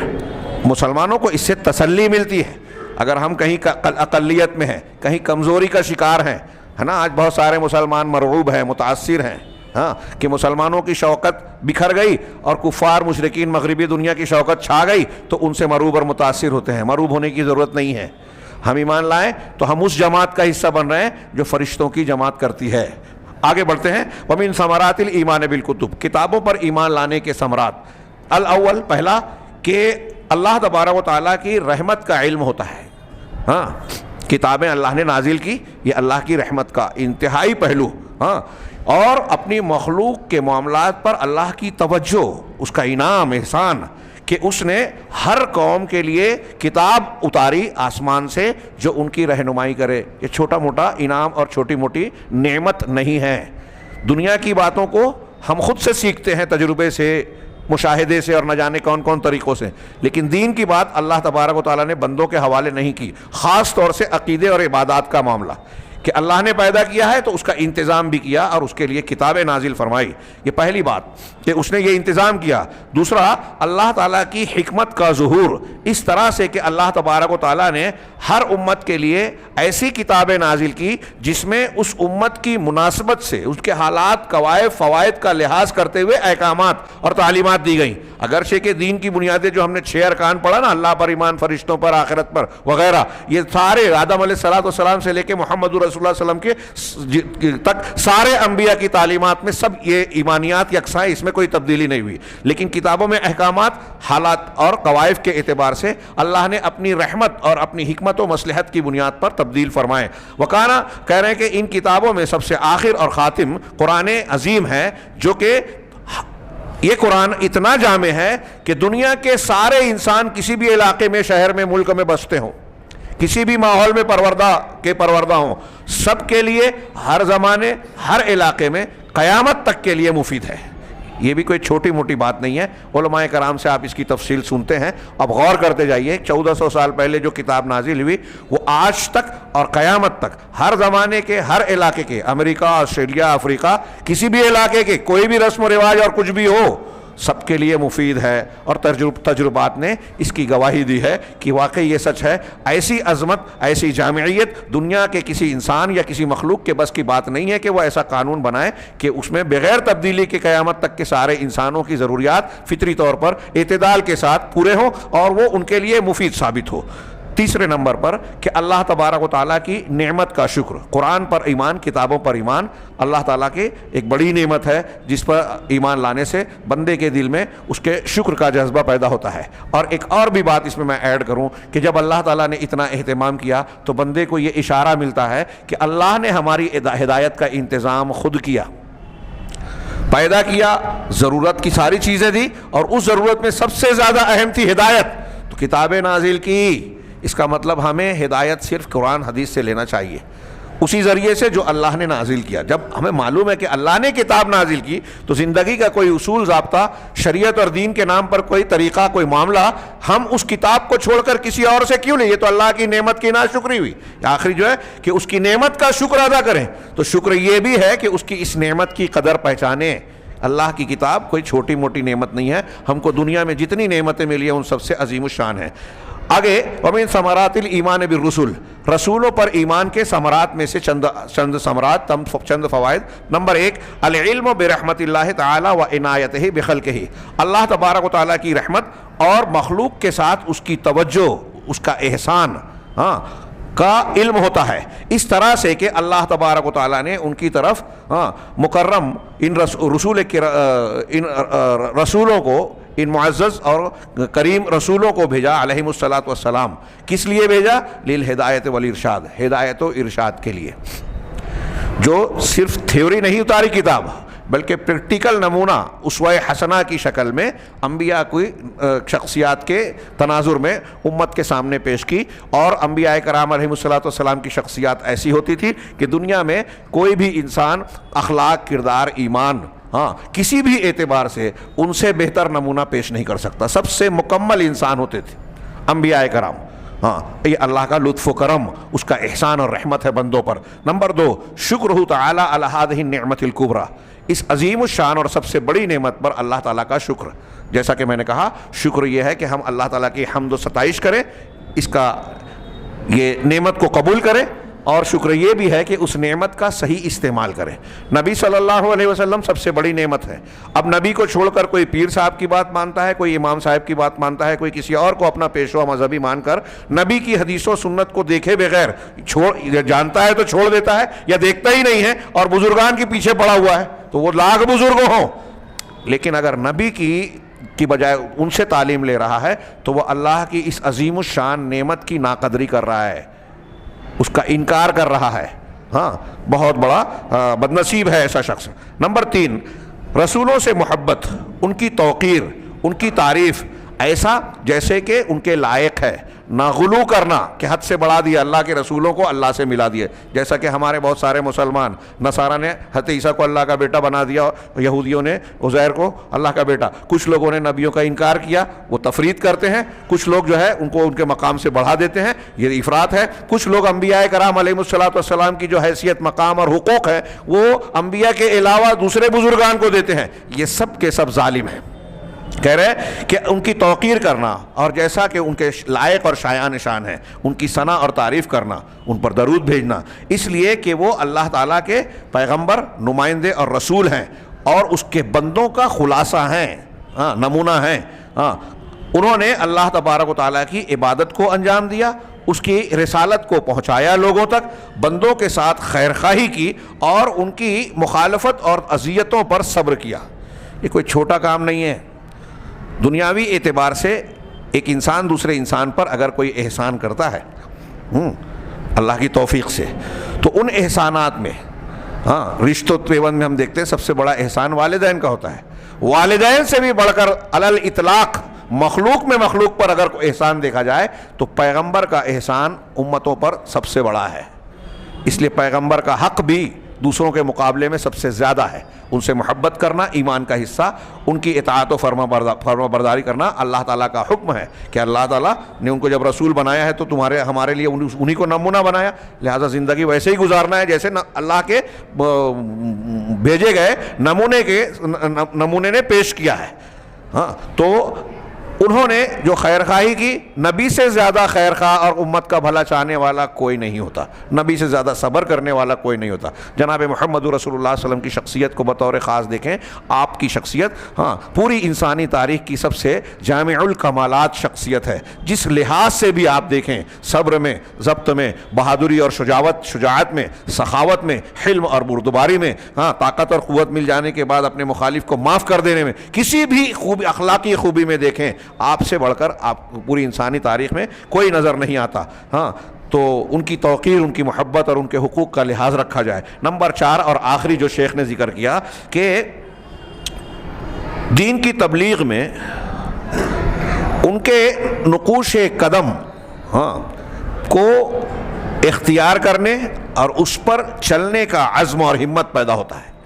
مسلمانوں کو اس سے تسلی ملتی ہے. اگر ہم کہیں اقلیت میں ہیں، کہیں کمزوری کا شکار ہیں، ہے نا، آج بہت سارے مسلمان مرعوب ہیں، متاثر ہیں، ہاں، کہ مسلمانوں کی شوکت بکھر گئی اور کفار مشرکین مغربی دنیا کی شوکت چھا گئی تو ان سے مرعوب اور متاثر ہوتے ہیں. مرعوب ہونے کی ضرورت نہیں ہے. ہم ایمان لائیں تو ہم اس جماعت کا حصہ بن رہے ہیں جو فرشتوں کی جماعت کرتی ہے. آگے بڑھتے ہیں. وَمِن ثَمَرَاتِ الْإِيمَانِ بِالْكُتُبِ، کتابوں پر ایمان لانے کے ثمرات. الاول، پہلا کہ اللہ تبارک و تعالیٰ کی رحمت کا علم ہوتا ہے. ہاں، کتابیں اللہ نے نازل کی، یہ اللہ کی رحمت کا انتہائی پہلو. ہاں، اور اپنی مخلوق کے معاملات پر اللہ کی توجہ، اس کا انعام، احسان کہ اس نے ہر قوم کے لیے کتاب اتاری آسمان سے جو ان کی رہنمائی کرے. یہ چھوٹا موٹا انعام اور چھوٹی موٹی نعمت نہیں ہے. دنیا کی باتوں کو ہم خود سے سیکھتے ہیں، تجربے سے، مشاہدے سے اور نہ جانے کون کون طریقوں سے، لیکن دین کی بات اللہ تبارک و تعالیٰ نے بندوں کے حوالے نہیں کی. خاص طور سے عقیدے اور عبادات کا معاملہ کہ اللہ نے پیدا کیا ہے تو اس کا انتظام بھی کیا اور اس کے لیے کتابیں نازل فرمائی. یہ پہلی بات کہ اس نے یہ انتظام کیا. دوسرا، اللہ تعالیٰ کی حکمت کا ظہور اس طرح سے کہ اللہ تبارک و تعالیٰ نے ہر امت کے لیے ایسی کتابیں نازل کی جس میں اس امت کی مناسبت سے اس کے حالات، قواعد، فوائد کا لحاظ کرتے ہوئے احکامات اور تعلیمات دی گئیں. اگرچہ کہ دین کی بنیادیں جو ہم نے 6 ارکان پڑھا نا، اللہ پر ایمان، فرشتوں پر، آخرت پر وغیرہ، یہ سارے آدم علیہ السلام سے لے کے محمد رسول اللہ صلی اللہ علیہ وسلم کے تک سارے انبیاء کی تعلیمات میں سب یہ ایمانیات یکساں ہیں، اس میں کوئی تبدیلی نہیں ہوئی. لیکن کتابوں میں احکامات، حالات اور قوائف کے اعتبار سے اللہ نے اپنی رحمت اور اپنی حکمت و مصلحت کی بنیاد پر تبدیل فرمائے. وکانا کہہ رہے ہیں کہ ان کتابوں میں سب سے آخر اور خاتم قرآن عظیم ہے، جو کہ یہ قرآن اتنا جامع ہے کہ دنیا کے سارے انسان کسی بھی علاقے میں، شہر میں، ملک میں بستے ہوں، کسی بھی ماحول میں پروردہ ہوں، سب کے لیے، ہر زمانے، ہر علاقے میں، قیامت تک کے لیے مفید ہے. یہ بھی کوئی چھوٹی موٹی بات نہیں ہے. علماء کرام سے آپ اس کی تفصیل سنتے ہیں. اب غور کرتے جائیے، 1400 سال پہلے جو کتاب نازل ہوئی وہ آج تک اور قیامت تک ہر زمانے کے، ہر علاقے کے، امریکہ، آسٹریلیا، افریقہ، کسی بھی علاقے کے کوئی بھی رسم و رواج اور کچھ بھی ہو، سب کے لیے مفید ہے. اور تجربات نے اس کی گواہی دی ہے کہ واقعی یہ سچ ہے. ایسی عظمت، ایسی جامعیت دنیا کے کسی انسان یا کسی مخلوق کے بس کی بات نہیں ہے کہ وہ ایسا قانون بنائے کہ اس میں بغیر تبدیلی کے قیامت تک کے سارے انسانوں کی ضروریات فطری طور پر اعتدال کے ساتھ پورے ہوں اور وہ ان کے لیے مفید ثابت ہو. تیسرے نمبر پر کہ اللہ تبارک و تعالیٰ کی نعمت کا شکر. قرآن پر ایمان، کتابوں پر ایمان اللہ تعالیٰ کی ایک بڑی نعمت ہے جس پر ایمان لانے سے بندے کے دل میں اس کے شکر کا جذبہ پیدا ہوتا ہے. اور ایک اور بھی بات اس میں ایڈ کروں کہ جب اللہ تعالیٰ نے اتنا اہتمام کیا تو بندے کو یہ اشارہ ملتا ہے کہ اللہ نے ہماری ہدایت کا انتظام خود کیا، پیدا کیا، ضرورت کی ساری چیزیں دی، اور اس ضرورت میں سب سے زیادہ اہم تھی ہدایت، تو کتابیں نازل کی. اس کا مطلب ہمیں ہدایت صرف قرآن حدیث سے لینا چاہیے. اسی ذریعے سے جو اللہ نے نازل کیا. جب ہمیں معلوم ہے کہ اللہ نے کتاب نازل کی تو زندگی کا کوئی اصول ضابطہ، شریعت اور دین کے نام پر کوئی طریقہ، کوئی معاملہ ہم اس کتاب کو چھوڑ کر کسی اور سے کیوں لیں؟ یہ تو اللہ کی نعمت کی ناشکری ہوئی. آخری جو ہے کہ اس کی نعمت کا شکر ادا کریں. تو شکر یہ بھی ہے کہ اس کی اس نعمت کی قدر پہچانیں. اللہ کی کتاب کوئی چھوٹی موٹی نعمت نہیں ہے. ہم کو دنیا میں جتنی نعمتیں ملی ہیں ان سب سے عظیم الشان ہے. آگے وَمِن ثمرات الایمان بالرسل، رسولوں پر ایمان کے ثمرات میں سے چند ثمرات، چند فوائد. نمبر 1، العلم برحمت اللہ تعالی و عنایتہ بخلقہ، اللہ تبارک و تعالیٰ کی رحمت اور مخلوق کے ساتھ اس کی توجہ، اس کا احسان کا علم ہوتا ہے، اس طرح سے کہ اللہ تبارک و تعالیٰ نے ان کی طرف مکرم ان رسولوں کو، ان معزز اور کریم رسولوں کو بھیجا علیہم الصلاۃ والسلام. کس لیے بھیجا؟ للہدایت والارشاد، ہدایت و ارشاد کے لیے. جو صرف تھیوری نہیں اتاری کتاب بلکہ پریکٹیکل نمونہ اسوہ حسنہ کی شکل میں انبیاء کی شخصیات کے تناظر میں امت کے سامنے پیش کی. اور انبیاء کرام علیہم الصلاۃ والسلام کی شخصیات ایسی ہوتی تھی کہ دنیا میں کوئی بھی انسان اخلاق، کردار، ایمان، کسی بھی اعتبار سے ان سے بہتر نمونہ پیش نہیں کر سکتا. سب سے مکمل انسان ہوتے تھے انبیاء کرام. یہ اللہ کا لطف و کرم، اس کا احسان اور رحمت ہے بندوں پر. نمبر 2، شکرہ تعالی علی ہذہ النعمۃ الکبریٰ، اس عظیم الشان اور سب سے بڑی نعمت پر اللہ تعالیٰ کا شکر. جیسا کہ میں نے کہا، شکر یہ ہے کہ ہم اللہ تعالیٰ کی حمد و ستائش کریں، اس کا یہ نعمت کو قبول کریں، اور شکر یہ بھی ہے کہ اس نعمت کا صحیح استعمال کریں. نبی صلی اللہ علیہ وسلم سب سے بڑی نعمت ہے. اب نبی کو چھوڑ کر کوئی پیر صاحب کی بات مانتا ہے، کوئی امام صاحب کی بات مانتا ہے، کوئی کسی اور کو اپنا پیشوا مذہبی مان کر نبی کی حدیث و سنت کو دیکھے بغیر جانتا ہے تو چھوڑ دیتا ہے، یا دیکھتا ہی نہیں ہے اور بزرگان کے پیچھے پڑا ہوا ہے، تو وہ لاکھ بزرگ ہوں، لیکن اگر نبی کی بجائے ان سے تعلیم لے رہا ہے تو وہ اللہ کی اس عظیم الشان نعمت کی ناقدری کر رہا ہے، اس کا انکار کر رہا ہے. بہت بڑا بدنصیب ہے ایسا شخص. نمبر 3، رسولوں سے محبت، ان کی توقیر، ان کی تعریف ایسا جیسے کہ ان کے لائق ہے، نہ غلو کرنا کہ حد سے بڑھا دیا اللہ کے رسولوں کو، اللہ سے ملا دیا. جیسا کہ ہمارے بہت سارے مسلمان، نصارہ نے حضرت عیسیٰ کو اللہ کا بیٹا بنا دیا، یہودیوں نے عزیر کو اللہ کا بیٹا. کچھ لوگوں نے نبیوں کا انکار کیا، وہ تفرید کرتے ہیں. کچھ لوگ جو ہے ان کو ان کے مقام سے بڑھا دیتے ہیں، یہ افراط ہے. کچھ لوگ انبیاء کرام علیہ الصلوۃ والسلام کی جو حیثیت، مقام اور حقوق ہے وہ انبیاء کے علاوہ دوسرے بزرگان کو دیتے ہیں. یہ سب کے سب ظالم ہیں. کہہ رہے ہیں کہ ان کی توقیر کرنا اور جیسا کہ ان کے لائق اور شایان شان ہے ان کی ثنا اور تعریف کرنا، ان پر درود بھیجنا، اس لیے کہ وہ اللہ تعالیٰ کے پیغمبر، نمائندے اور رسول ہیں اور اس کے بندوں کا خلاصہ ہیں، نمونہ ہیں. انہوں نے اللہ تبارک و تعالیٰ کی عبادت کو انجام دیا، اس کی رسالت کو پہنچایا لوگوں تک، بندوں کے ساتھ خیرخواہی کی اور ان کی مخالفت اور اذیتوں پر صبر کیا. یہ کوئی چھوٹا کام نہیں ہے. دنیاوی اعتبار سے ایک انسان دوسرے انسان پر اگر کوئی احسان کرتا ہے اللہ کی توفیق سے، تو ان احسانات میں رشتوں پیوند میں ہم دیکھتے ہیں سب سے بڑا احسان والدین کا ہوتا ہے. والدین سے بھی بڑھ کر علی الاطلاق مخلوق میں مخلوق پر اگر کوئی احسان دیکھا جائے تو پیغمبر کا احسان امتوں پر سب سے بڑا ہے. اس لیے پیغمبر کا حق بھی دوسروں کے مقابلے میں سب سے زیادہ ہے. ان سے محبت کرنا ایمان کا حصہ، ان کی اطاعت و فرما برداری کرنا اللہ تعالیٰ کا حکم ہے کہ اللہ تعالیٰ نے ان کو جب رسول بنایا ہے تو ہمارے لیے انہی کو نمونہ بنایا، لہذا زندگی ویسے ہی گزارنا ہے جیسے اللہ کے بھیجے گئے نمونے نے پیش کیا ہے. تو انہوں نے جو خیرخواہی کی، نبی سے زیادہ خیرخواہ اور امت کا بھلا چاہنے والا کوئی نہیں ہوتا، نبی سے زیادہ صبر کرنے والا کوئی نہیں ہوتا. جناب محمد رسول اللہ صلی اللہ علیہ وسلم کی شخصیت کو بطور خاص دیکھیں. آپ کی شخصیت پوری انسانی تاریخ کی سب سے جامع الکمالات شخصیت ہے. جس لحاظ سے بھی آپ دیکھیں، صبر میں، ضبط میں، بہادری اور شجاعت میں، سخاوت میں، حلم اور بردباری میں، طاقت اور قوت مل جانے کے بعد اپنے مخالف کو معاف کر دینے میں، کسی بھی اخلاقی خوبی میں دیکھیں، آپ سے بڑھ کر آپ پوری انسانی تاریخ میں کوئی نظر نہیں آتا. تو ان کی توقیر، ان کی محبت اور ان کے حقوق کا لحاظ رکھا جائے. نمبر 4 اور آخری جو شیخ نے ذکر کیا کہ دین کی تبلیغ میں ان کے نقوش قدم کو اختیار کرنے اور اس پر چلنے کا عزم اور ہمت پیدا ہوتا ہے۔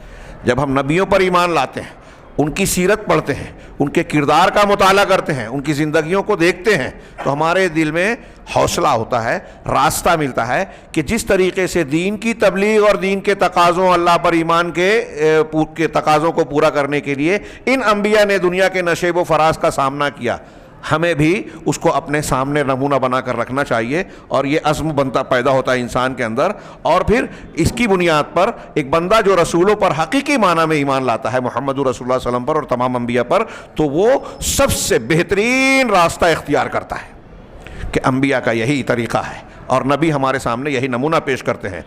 جب ہم نبیوں پر ایمان لاتے ہیں، ان کی سیرت پڑھتے ہیں، ان کے کردار کا مطالعہ کرتے ہیں، ان کی زندگیوں کو دیکھتے ہیں، تو ہمارے دل میں حوصلہ ہوتا ہے، راستہ ملتا ہے کہ جس طریقے سے دین کی تبلیغ اور دین کے تقاضوں، اللہ پر ایمان کے تقاضوں کو پورا کرنے کے لیے ان انبیاء نے دنیا کے نشیب و فراز کا سامنا کیا، ہمیں بھی اس کو اپنے سامنے نمونہ بنا کر رکھنا چاہیے، اور یہ عزم پیدا ہوتا ہے انسان کے اندر۔ اور پھر اس کی بنیاد پر ایک بندہ جو رسولوں پر حقیقی معنی میں ایمان لاتا ہے، محمد رسول اللہ صلی اللہ علیہ وسلم پر اور تمام انبیاء پر، تو وہ سب سے بہترین راستہ اختیار کرتا ہے کہ انبیاء کا یہی طریقہ ہے، اور نبی ہمارے سامنے یہی نمونہ پیش کرتے ہیں۔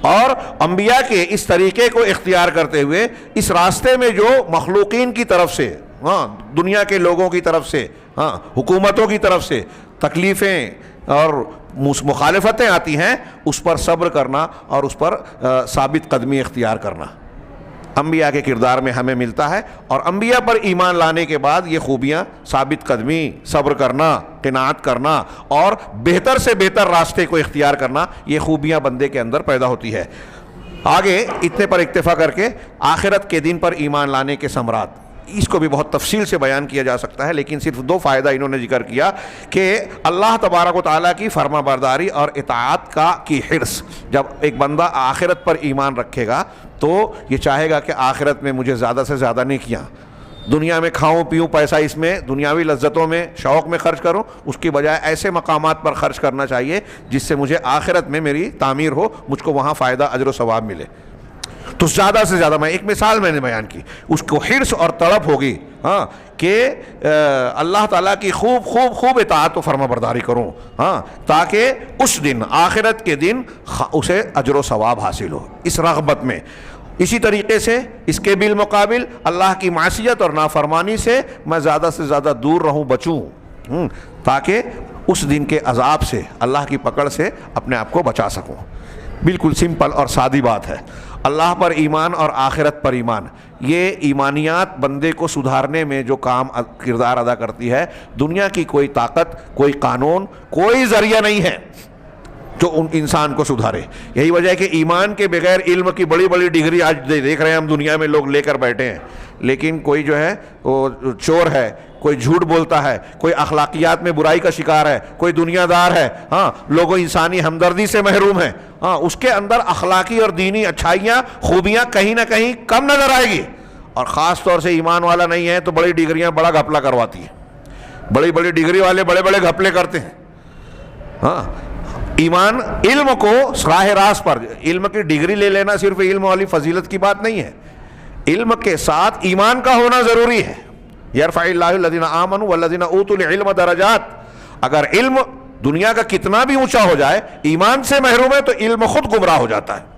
اور انبیاء کے اس طریقے کو اختیار کرتے ہوئے اس راستے میں جو مخلوقین کی طرف سے، دنیا کے لوگوں کی طرف سے، حکومتوں کی طرف سے تکلیفیں اور مخالفتیں آتی ہیں، اس پر صبر کرنا اور اس پر ثابت قدمی اختیار کرنا انبیاء کے کردار میں ہمیں ملتا ہے۔ اور انبیاء پر ایمان لانے کے بعد یہ خوبیاں، ثابت قدمی، صبر کرنا، قناعت کرنا اور بہتر سے بہتر راستے کو اختیار کرنا، یہ خوبیاں بندے کے اندر پیدا ہوتی ہے۔ آگے اتنے پر اکتفا کر کے آخرت کے دن پر ایمان لانے کے ثمرات، اس کو بھی بہت تفصیل سے بیان کیا جا سکتا ہے، لیکن صرف دو فائدہ انہوں نے ذکر کیا کہ اللہ تبارک و تعالیٰ کی فرما برداری اور اطاعت کی حرص۔ جب ایک بندہ آخرت پر ایمان رکھے گا تو یہ چاہے گا کہ آخرت میں مجھے زیادہ سے زیادہ نیکیاں، دنیا میں کھاؤں پیوں پیسہ اس میں دنیاوی لذتوں میں شوق میں خرچ کروں، اس کی بجائے ایسے مقامات پر خرچ کرنا چاہیے جس سے مجھے آخرت میں میری تعمیر ہو، مجھ کو وہاں فائدہ اجر و ثواب ملے۔ تو زیادہ سے زیادہ، میں ایک مثال میں نے بیان کی، اس کو حرص اور تڑپ ہوگی کہ اللہ تعالیٰ کی خوب اطاعت و فرما برداری کروں، تاکہ اس دن، آخرت کے دن، اسے اجر و ثواب حاصل ہو، اس رغبت میں۔ اسی طریقے سے اس کے بالمقابل اللہ کی معصیت اور نافرمانی سے میں زیادہ سے زیادہ دور رہوں، بچوں، تاکہ اس دن کے عذاب سے، اللہ کی پکڑ سے اپنے آپ کو بچا سکوں۔ بالکل سمپل اور سادی بات ہے۔ اللہ پر ایمان اور آخرت پر ایمان، یہ ایمانیات بندے کو سدھارنے میں جو کردار ادا کرتی ہے، دنیا کی کوئی طاقت، کوئی قانون، کوئی ذریعہ نہیں ہے جو ان انسان کو سدھارے۔ یہی وجہ ہے کہ ایمان کے بغیر علم کی بڑی بڑی ڈگری آج دیکھ رہے ہیں ہم دنیا میں لوگ لے کر بیٹھے ہیں، لیکن کوئی جو ہے وہ چور ہے، کوئی جھوٹ بولتا ہے، کوئی اخلاقیات میں برائی کا شکار ہے، کوئی دنیا دار ہے، لوگوں انسانی ہمدردی سے محروم ہے، اس کے اندر اخلاقی اور دینی اچھائیاں، خوبیاں کہیں نہ کہیں کم نظر آئے گی۔ اور خاص طور سے ایمان والا نہیں ہے تو بڑی ڈگریاں بڑا گھپلا کرواتی ہیں، بڑی بڑی ڈگری والے بڑے بڑے گھپلے کرتے ہیں۔ ایمان علم کو راہ راست پر، علم کی ڈگری لے لینا صرف علم والی فضیلت کی بات نہیں ہے، علم کے ساتھ ایمان کا ہونا ضروری ہے۔ یرفع اللہ الذین آمنوا والذین اوتوا العلم درجات۔ اگر علم دنیا کا کتنا بھی اونچا ہو جائے، ایمان سے محروم ہے تو علم خود گمراہ ہو جاتا ہے۔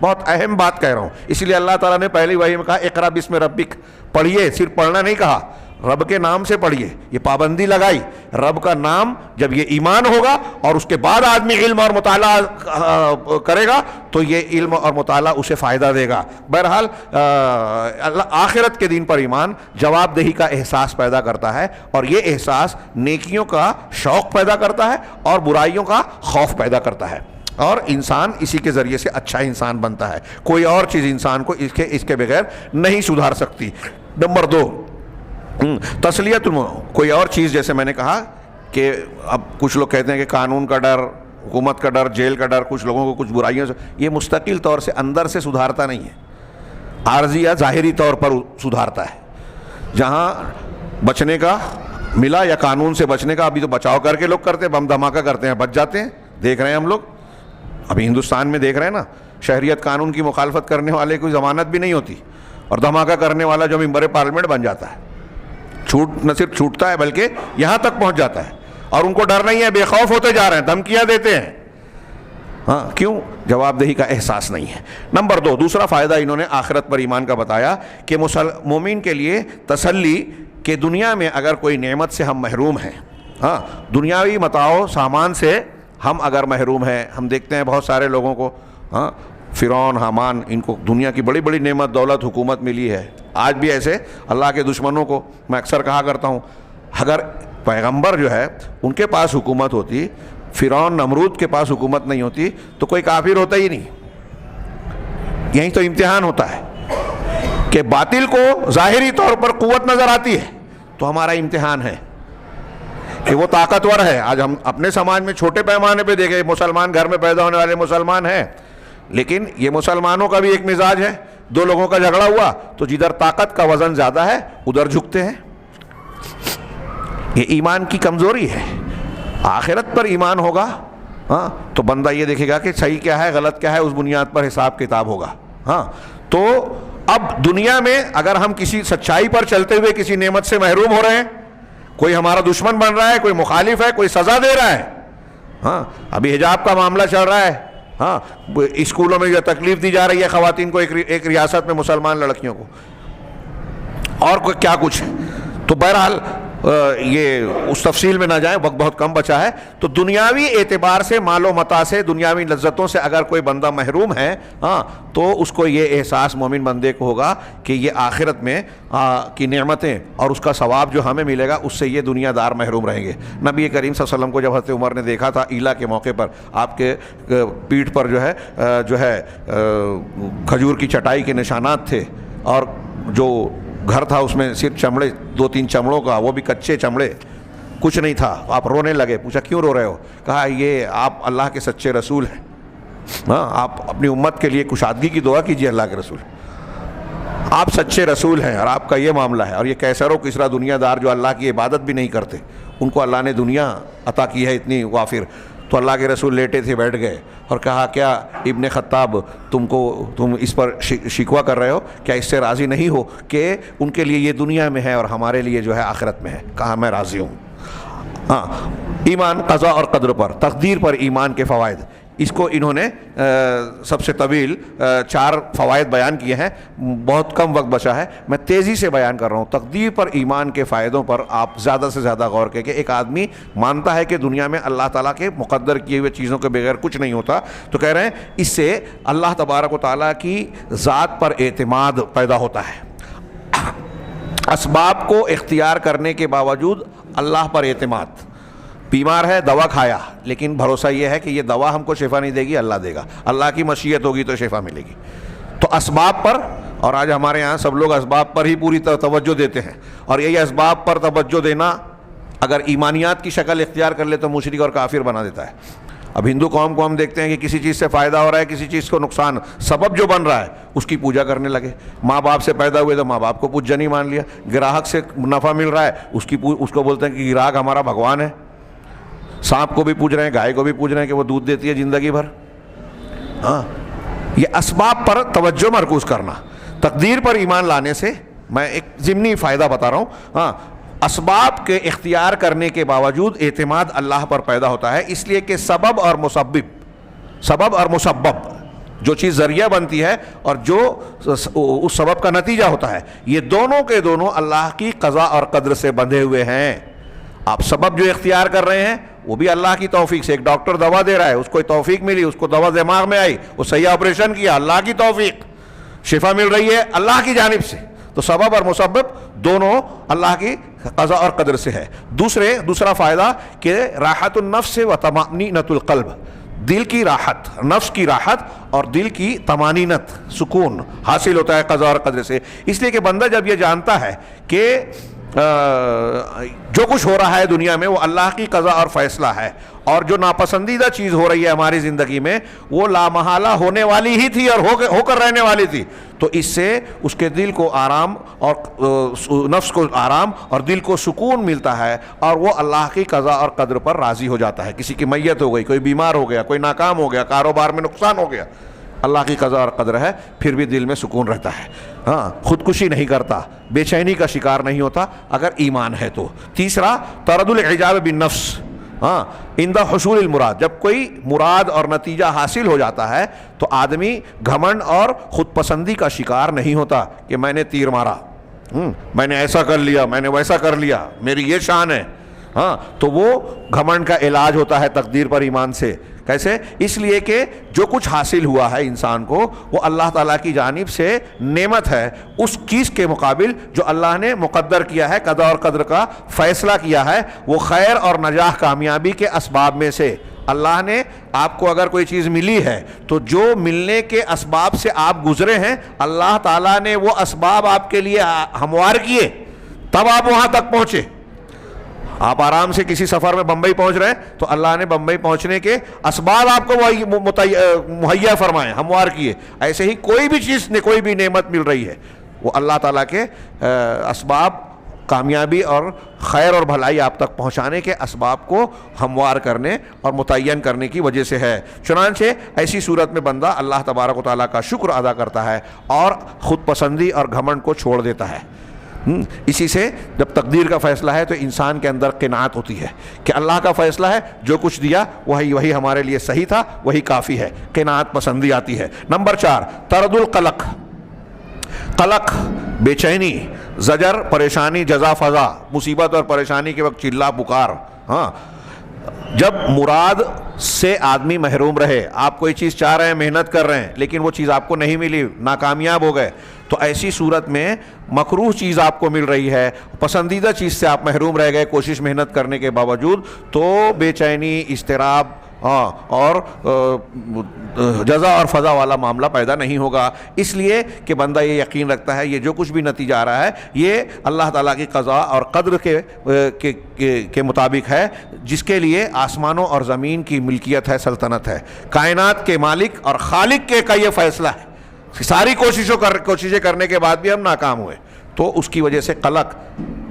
بہت اہم بات کہہ رہا ہوں، اس لیے اللہ تعالیٰ نے پہلی وحی میں کہا اقرأ بسم ربک، پڑھیے، صرف پڑھنا نہیں کہا، رب کے نام سے پڑھیے، یہ پابندی لگائی۔ رب کا نام جب یہ ایمان ہوگا اور اس کے بعد آدمی علم اور مطالعہ کرے گا تو یہ علم اور مطالعہ اسے فائدہ دے گا۔ بہرحال آخرت کے دن پر ایمان جواب دہی کا احساس پیدا کرتا ہے، اور یہ احساس نیکیوں کا شوق پیدا کرتا ہے اور برائیوں کا خوف پیدا کرتا ہے، اور انسان اسی کے ذریعے سے اچھا انسان بنتا ہے۔ کوئی اور چیز انسان کو اس کے بغیر نہیں سدھار سکتی۔ نمبر 2، تسلیت، کوئی اور چیز، جیسے میں نے کہا کہ اب کچھ لوگ کہتے ہیں کہ قانون کا ڈر، حکومت کا ڈر، جیل کا ڈر کچھ لوگوں کو کچھ برائیوں سے، یہ مستقل طور سے اندر سے سدھارتا نہیں ہے، عارضی یا ظاہری طور پر سدھارتا ہے۔ جہاں بچنے کا ملا یا قانون سے بچنے کا، ابھی تو بچاؤ کر کے لوگ کرتے ہیں، بم دھماکہ کرتے ہیں، بچ جاتے ہیں، دیکھ رہے ہیں ہم لوگ ابھی ہندوستان میں، دیکھ رہے ہیں نا، شہریت قانون کی مخالفت کرنے والے کوئی ضمانت بھی نہیں ہوتی، اور دھماکہ کرنے والا جو ممبر پارلیمنٹ بن جاتا ہے، نہ صرف چھوٹتا ہے بلکہ یہاں تک پہنچ جاتا ہے، اور ان کو ڈر نہیں ہے، بے خوف ہوتے جا رہے ہیں، دھمکیاں دیتے ہیں۔ کیوں؟ جواب دہی کا احساس نہیں ہے۔ نمبر 2، دوسرا فائدہ انہوں نے آخرت پر ایمان کا بتایا کہ مومن کے لیے تسلی کہ دنیا میں اگر کوئی نعمت سے ہم محروم ہیں، دنیاوی متاع سامان سے ہم اگر محروم ہیں، ہم دیکھتے ہیں بہت سارے لوگوں کو، فرعون، حامان، ان کو دنیا کی بڑی بڑی نعمت، دولت، حکومت ملی ہے۔ آج بھی ایسے اللہ کے دشمنوں کو میں اکثر کہا کرتا ہوں، اگر پیغمبر جو ہے ان کے پاس حکومت ہوتی فرعون نمرود کے پاس حکومت نہیں ہوتی تو کوئی کافر ہوتا ہی نہیں. یہی تو امتحان ہوتا ہے کہ باطل کو ظاہری طور پر قوت نظر آتی ہے تو ہمارا امتحان ہے کہ وہ طاقتور ہے. آج ہم اپنے سماج میں چھوٹے پیمانے پہ دیکھیں, مسلمان گھر میں پیدا ہونے والے مسلمان ہیں, لیکن یہ مسلمانوں کا بھی ایک مزاج ہے, دو لوگوں کا جھگڑا ہوا تو جدھر طاقت کا وزن زیادہ ہے ادھر جھکتے ہیں. یہ ایمان کی کمزوری ہے. آخرت پر ایمان ہوگا ہاں تو بندہ یہ دیکھے گا کہ صحیح کیا ہے غلط کیا ہے, اس بنیاد پر حساب کتاب ہوگا. ہاں تو اب دنیا میں اگر ہم کسی سچائی پر چلتے ہوئے کسی نعمت سے محروم ہو رہے ہیں, کوئی ہمارا دشمن بن رہا ہے, کوئی مخالف ہے, کوئی سزا دے رہا ہے. ہاں ابھی حجاب کا معاملہ چل رہا ہے, ہاں اسکولوں میں جو تکلیف دی جا رہی ہے خواتین کو ایک ریاست میں مسلمان لڑکیوں کو, اور کیا کچھ ہے. تو بہرحال یہ اس تفصیل میں نہ جائیں, وقت بہت کم بچا ہے. تو دنیاوی اعتبار سے, مال و متاع سے, دنیاوی لذتوں سے اگر کوئی بندہ محروم ہے ہاں تو اس کو یہ احساس مومن بندے کو ہوگا کہ یہ آخرت میں کی نعمتیں اور اس کا ثواب جو ہمیں ملے گا اس سے یہ دنیا دار محروم رہیں گے. نبی کریم صلی اللہ علیہ وسلم کو جب حضرت عمر نے دیکھا تھا عیلا کے موقع پر, آپ کے پیٹھ پر جو ہے کھجور کی چٹائی کے نشانات تھے, اور جو گھر تھا اس میں صرف چمڑے, 2-3 چمڑوں کا, وہ بھی کچے چمڑے, کچھ نہیں تھا. آپ رونے لگے. پوچھا کیوں رو رہے ہو؟ کہا یہ آپ اللہ کے سچے رسول ہیں, ہاں آپ اپنی امت کے لیے کشادگی کی دعا کیجیے. اللہ کے رسول آپ سچے رسول ہیں اور آپ کا یہ معاملہ ہے. اور یہ کیسر و کسرا دنیا دار جو اللہ کی عبادت بھی نہیں کرتے, ان کو اللہ نے دنیا عطا کی ہے اتنی وافر. تو اللہ کے رسول لیٹے تھے, بیٹھ گئے اور کہا کیا ابن خطاب تم اس پر شکوہ کر رہے ہو, کیا اس سے راضی نہیں ہو کہ ان کے لیے یہ دنیا میں ہے اور ہمارے لیے جو ہے آخرت میں ہے؟ کہا میں راضی ہوں. ہاں ایمان قضا اور قدر پر, تقدیر پر ایمان کے فوائد, اس کو انہوں نے سب سے طویل 4 فوائد بیان کیے ہیں. بہت کم وقت بچا ہے, میں تیزی سے بیان کر رہا ہوں. تقدیر پر ایمان کے فائدوں پر آپ زیادہ سے زیادہ غور کریں کہ ایک آدمی مانتا ہے کہ دنیا میں اللہ تعالیٰ کے مقدر کیے ہوئے چیزوں کے بغیر کچھ نہیں ہوتا, تو کہہ رہے ہیں اس سے اللہ تبارک و تعالیٰ کی ذات پر اعتماد پیدا ہوتا ہے. اسباب کو اختیار کرنے کے باوجود اللہ پر اعتماد. بیمار ہے, دوا کھایا, لیکن بھروسہ یہ ہے کہ یہ دوا ہم کو شفا نہیں دے گی, اللہ دے گا, اللہ کی مشیت ہوگی تو شفا ملے گی. تو اسباب پر, اور آج ہمارے ہاں سب لوگ اسباب پر ہی پوری توجہ دیتے ہیں, اور یہی اسباب پر توجہ دینا اگر ایمانیات کی شکل اختیار کر لے تو مشرک اور کافر بنا دیتا ہے. اب ہندو قوم کو ہم دیکھتے ہیں کہ کسی چیز سے فائدہ ہو رہا ہے, کسی چیز کو نقصان, سبب جو بن رہا ہے اس کی پوجا کرنے لگے. ماں باپ سے پیدا ہوئے تو ماں باپ کو پوجنی مان لیا. گراہک سے نفع مل رہا ہے اس کو بولتے ہیں کہ گراہک ہمارا بھگوان ہے. سانپ کو بھی پوج رہے ہیں, گائے کو بھی پوج رہے ہیں کہ وہ دودھ دیتی ہے زندگی بھر. ہاں یہ اسباب پر توجہ مرکوز کرنا. تقدیر پر ایمان لانے سے میں ایک ضمنی فائدہ بتا رہا ہوں. ہاں اسباب کے اختیار کرنے کے باوجود اعتماد اللہ پر پیدا ہوتا ہے, اس لیے کہ سبب اور مسبب جو چیز ذریعہ بنتی ہے اور جو اس سبب کا نتیجہ ہوتا ہے, یہ دونوں کے دونوں اللہ کی قضا اور قدر سے بندھے ہوئے ہیں. آپ سبب جو اختیار کر رہے ہیں وہ بھی اللہ کی توفیق سے. ایک ڈاکٹر دوا دے رہا ہے, اس کو توفیق ملی, اس کو دوا دماغ میں آئی, وہ صحیح آپریشن کیا, اللہ کی توفیق. شفا مل رہی ہے اللہ کی جانب سے. تو سبب اور مسبب دونوں اللہ کی قضا اور قدر سے ہے. دوسرا فائدہ کہ راحت النفس و طمأنینۃ القلب, دل کی راحت, نفس کی راحت اور دل کی طمانینت, سکون حاصل ہوتا ہے قضا اور قدر سے. اس لیے کہ بندہ جب یہ جانتا ہے کہ جو کچھ ہو رہا ہے دنیا میں وہ اللہ کی قضا اور فیصلہ ہے, اور جو ناپسندیدہ چیز ہو رہی ہے ہماری زندگی میں وہ لامحالہ ہونے والی ہی تھی اور ہو کر رہنے والی تھی, تو اس سے اس کے دل کو آرام اور نفس کو آرام اور دل کو سکون ملتا ہے, اور وہ اللہ کی قضا اور قدر پر راضی ہو جاتا ہے. کسی کی میت ہو گئی, کوئی بیمار ہو گیا, کوئی ناکام ہو گیا, کاروبار میں نقصان ہو گیا, اللہ کی قضا اور قدر ہے, پھر بھی دل میں سکون رہتا ہے. ہاں خودکشی نہیں کرتا, بے چینی کا شکار نہیں ہوتا اگر ایمان ہے تو. تیسرا ترد العجاب بالنفس, ہاں عند حصول المراد, جب کوئی مراد اور نتیجہ حاصل ہو جاتا ہے تو آدمی گھمنڈ اور خود پسندی کا شکار نہیں ہوتا کہ میں نے تیر مارا, میں نے ایسا کر لیا, میں نے ویسا کر لیا, میری یہ شان ہے. ہاں تو وہ گھمنڈ کا علاج ہوتا ہے تقدیر پر ایمان سے. کیسے؟ اس لیے کہ جو کچھ حاصل ہوا ہے انسان کو وہ اللہ تعالیٰ کی جانب سے نعمت ہے, اس چیز کے مقابل جو اللہ نے مقدر کیا ہے, قضا اور قدر کا فیصلہ کیا ہے, وہ خیر اور نجاح کامیابی کے اسباب میں سے اللہ نے آپ کو اگر کوئی چیز ملی ہے تو جو ملنے کے اسباب سے آپ گزرے ہیں اللہ تعالیٰ نے وہ اسباب آپ کے لیے ہموار کیے، تب آپ وہاں تک پہنچے۔ آپ آرام سے کسی سفر میں بمبئی پہنچ رہے ہیں تو اللہ نے بمبئی پہنچنے کے اسباب آپ کو مہیا فرمائے، ہموار کیے۔ ایسے ہی کوئی بھی چیز نے، کوئی بھی نعمت مل رہی ہے وہ اللہ تعالیٰ کے اسباب کامیابی اور خیر اور بھلائی آپ تک پہنچانے کے اسباب کو ہموار کرنے اور متعین کرنے کی وجہ سے ہے۔ چنانچہ ایسی صورت میں بندہ اللہ تبارک و تعالیٰ کا شکر ادا کرتا ہے اور خود پسندی اور گھمنڈ کو چھوڑ دیتا ہے۔ اسی سے جب تقدیر کا فیصلہ ہے تو انسان کے اندر قناعت ہوتی ہے کہ اللہ کا فیصلہ ہے، جو کچھ دیا وہی ہمارے لیے صحیح تھا، وہی کافی ہے، قناعت پسندی آتی ہے۔ نمبر 4، طرد القلق، قلق، بے چینی، زجر، پریشانی، جزا فضا، مصیبت اور پریشانی کے وقت چلا پکار۔ ہاں، جب مراد سے آدمی محروم رہے، آپ کوئی چیز چاہ رہے ہیں، محنت کر رہے ہیں، لیکن وہ چیز آپ کو نہیں ملی، ناکامیاب ہو گئے، تو ایسی صورت میں مکروہ چیز آپ کو مل رہی ہے، پسندیدہ چیز سے آپ محروم رہ گئے کوشش محنت کرنے کے باوجود، تو بے چینی، اضطراب اور جزا اور فضا والا معاملہ پیدا نہیں ہوگا، اس لیے کہ بندہ یہ یقین رکھتا ہے یہ جو کچھ بھی نتیجہ آ رہا ہے یہ اللہ تعالیٰ کی قضاء اور قدر کے مطابق ہے، جس کے لیے آسمانوں اور زمین کی ملکیت ہے، سلطنت ہے، کائنات کے مالک اور خالق کا یہ فیصلہ ہے۔ ساری کوششیں کرنے کے بعد بھی ہم ناکام ہوئے، تو اس کی وجہ سے قلق،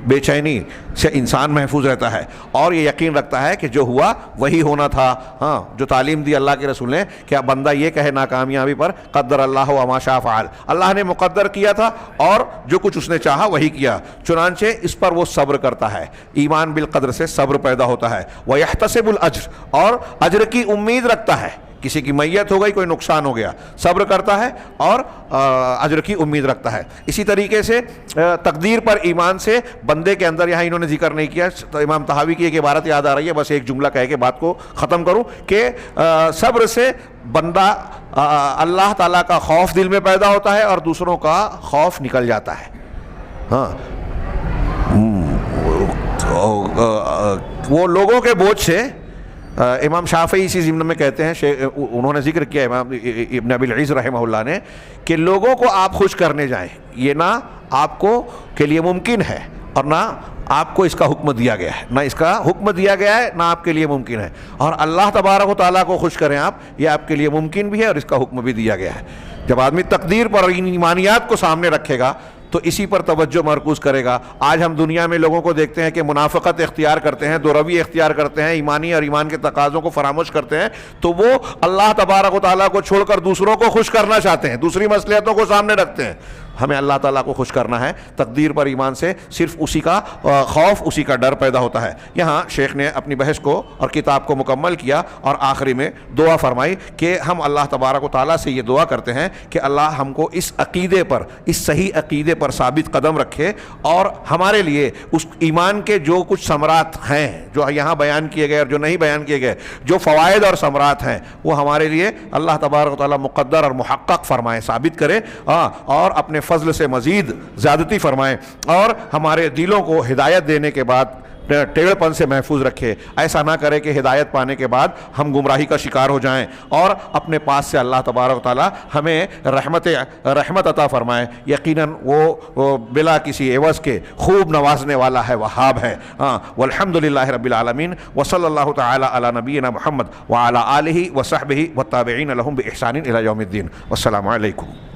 بے چینی سے انسان محفوظ رہتا ہے اور یہ یقین رکھتا ہے کہ جو ہوا وہی ہونا تھا۔ ہاں، جو تعلیم دی اللہ کے رسول نے کہ بندہ یہ کہے ناکامیابی پر قدر اللہ وما شاء فعل، اللہ نے مقدر کیا تھا اور جو کچھ اس نے چاہا وہی کیا، چنانچہ اس پر وہ صبر کرتا ہے۔ ایمان بالقدر سے صبر پیدا ہوتا ہے، وَيَحْتَسِبُ الْأَجْرَ، اور اجر کی امید رکھتا ہے۔ کسی کی میت ہو گئی، کوئی نقصان ہو گیا، صبر کرتا ہے اور اجر کی امید رکھتا ہے۔ اسی طریقے سے تقدیر پر ایمان سے بندے کے اندر، یہاں انہوں نے ذکر نہیں کیا، تو امام طحاوی کی ایک عبارت یاد آ رہی ہے، بس ایک جملہ کہہ کے بات کو ختم کروں کہ صبر سے بندہ اللہ تعالیٰ کا خوف دل میں پیدا ہوتا ہے اور دوسروں کا خوف نکل جاتا ہے۔ ہاں، وہ لوگوں کے بوجھ سے، امام شافعی اسی ضمن میں کہتے ہیں، انہوں نے ذکر کیا امام ابن ابی العز رحمہ اللہ نے، کہ لوگوں کو آپ خوش کرنے جائیں، یہ نہ آپ کو کے لیے ممکن ہے اور نہ آپ کو اس کا حکم دیا گیا ہے، نہ اس کا حکم دیا گیا ہے نہ آپ کے لیے ممکن ہے، اور اللہ تبارک و تعالیٰ کو خوش کریں آپ، یہ آپ کے لیے ممکن بھی ہے اور اس کا حکم بھی دیا گیا ہے۔ جب آدمی تقدیر پر ایمانیات کو سامنے رکھے گا تو اسی پر توجہ مرکوز کرے گا۔ آج ہم دنیا میں لوگوں کو دیکھتے ہیں کہ منافقت اختیار کرتے ہیں، دو روی اختیار کرتے ہیں، ایمانی اور ایمان کے تقاضوں کو فراموش کرتے ہیں، تو وہ اللہ تبارک و تعالیٰ کو چھوڑ کر دوسروں کو خوش کرنا چاہتے ہیں، دوسری مصلحتوں کو سامنے رکھتے ہیں۔ ہمیں اللہ تعالیٰ کو خوش کرنا ہے، تقدیر پر ایمان سے صرف اسی کا خوف، اسی کا ڈر پیدا ہوتا ہے۔ یہاں شیخ نے اپنی بحث کو اور کتاب کو مکمل کیا اور آخری میں دعا فرمائی کہ ہم اللہ تبارک و تعالیٰ سے یہ دعا کرتے ہیں کہ اللہ ہم کو اس عقیدے پر، اس صحیح عقیدے پر ثابت قدم رکھے اور ہمارے لیے اس ایمان کے جو کچھ ثمرات ہیں، جو یہاں بیان کیے گئے اور جو نہیں بیان کیے گئے، جو فوائد اور ثمرات ہیں، وہ ہمارے لیے اللہ تبارک و تعالیٰ مقدر اور محقق فرمائے، ثابت کرے، اور اپنے فضل سے مزید زیادتی فرمائے اور ہمارے دلوں کو ہدایت دینے کے بعد ٹیڑھ پن سے محفوظ رکھے۔ ایسا نہ کرے کہ ہدایت پانے کے بعد ہم گمراہی کا شکار ہو جائیں، اور اپنے پاس سے اللہ تبارک و تعالیٰ ہمیں رحمت عطا فرمائے۔ یقیناً وہ بلا کسی عوض کے خوب نوازنے والا ہے، وہاب ہے۔ والحمد للہ رب العالمین، وصلی اللہ تعالی علی نبینا محمد وعلی آلہ وصحبہ والتابعین لہم بإحسان الی یوم الدین۔ والسلام علیکم۔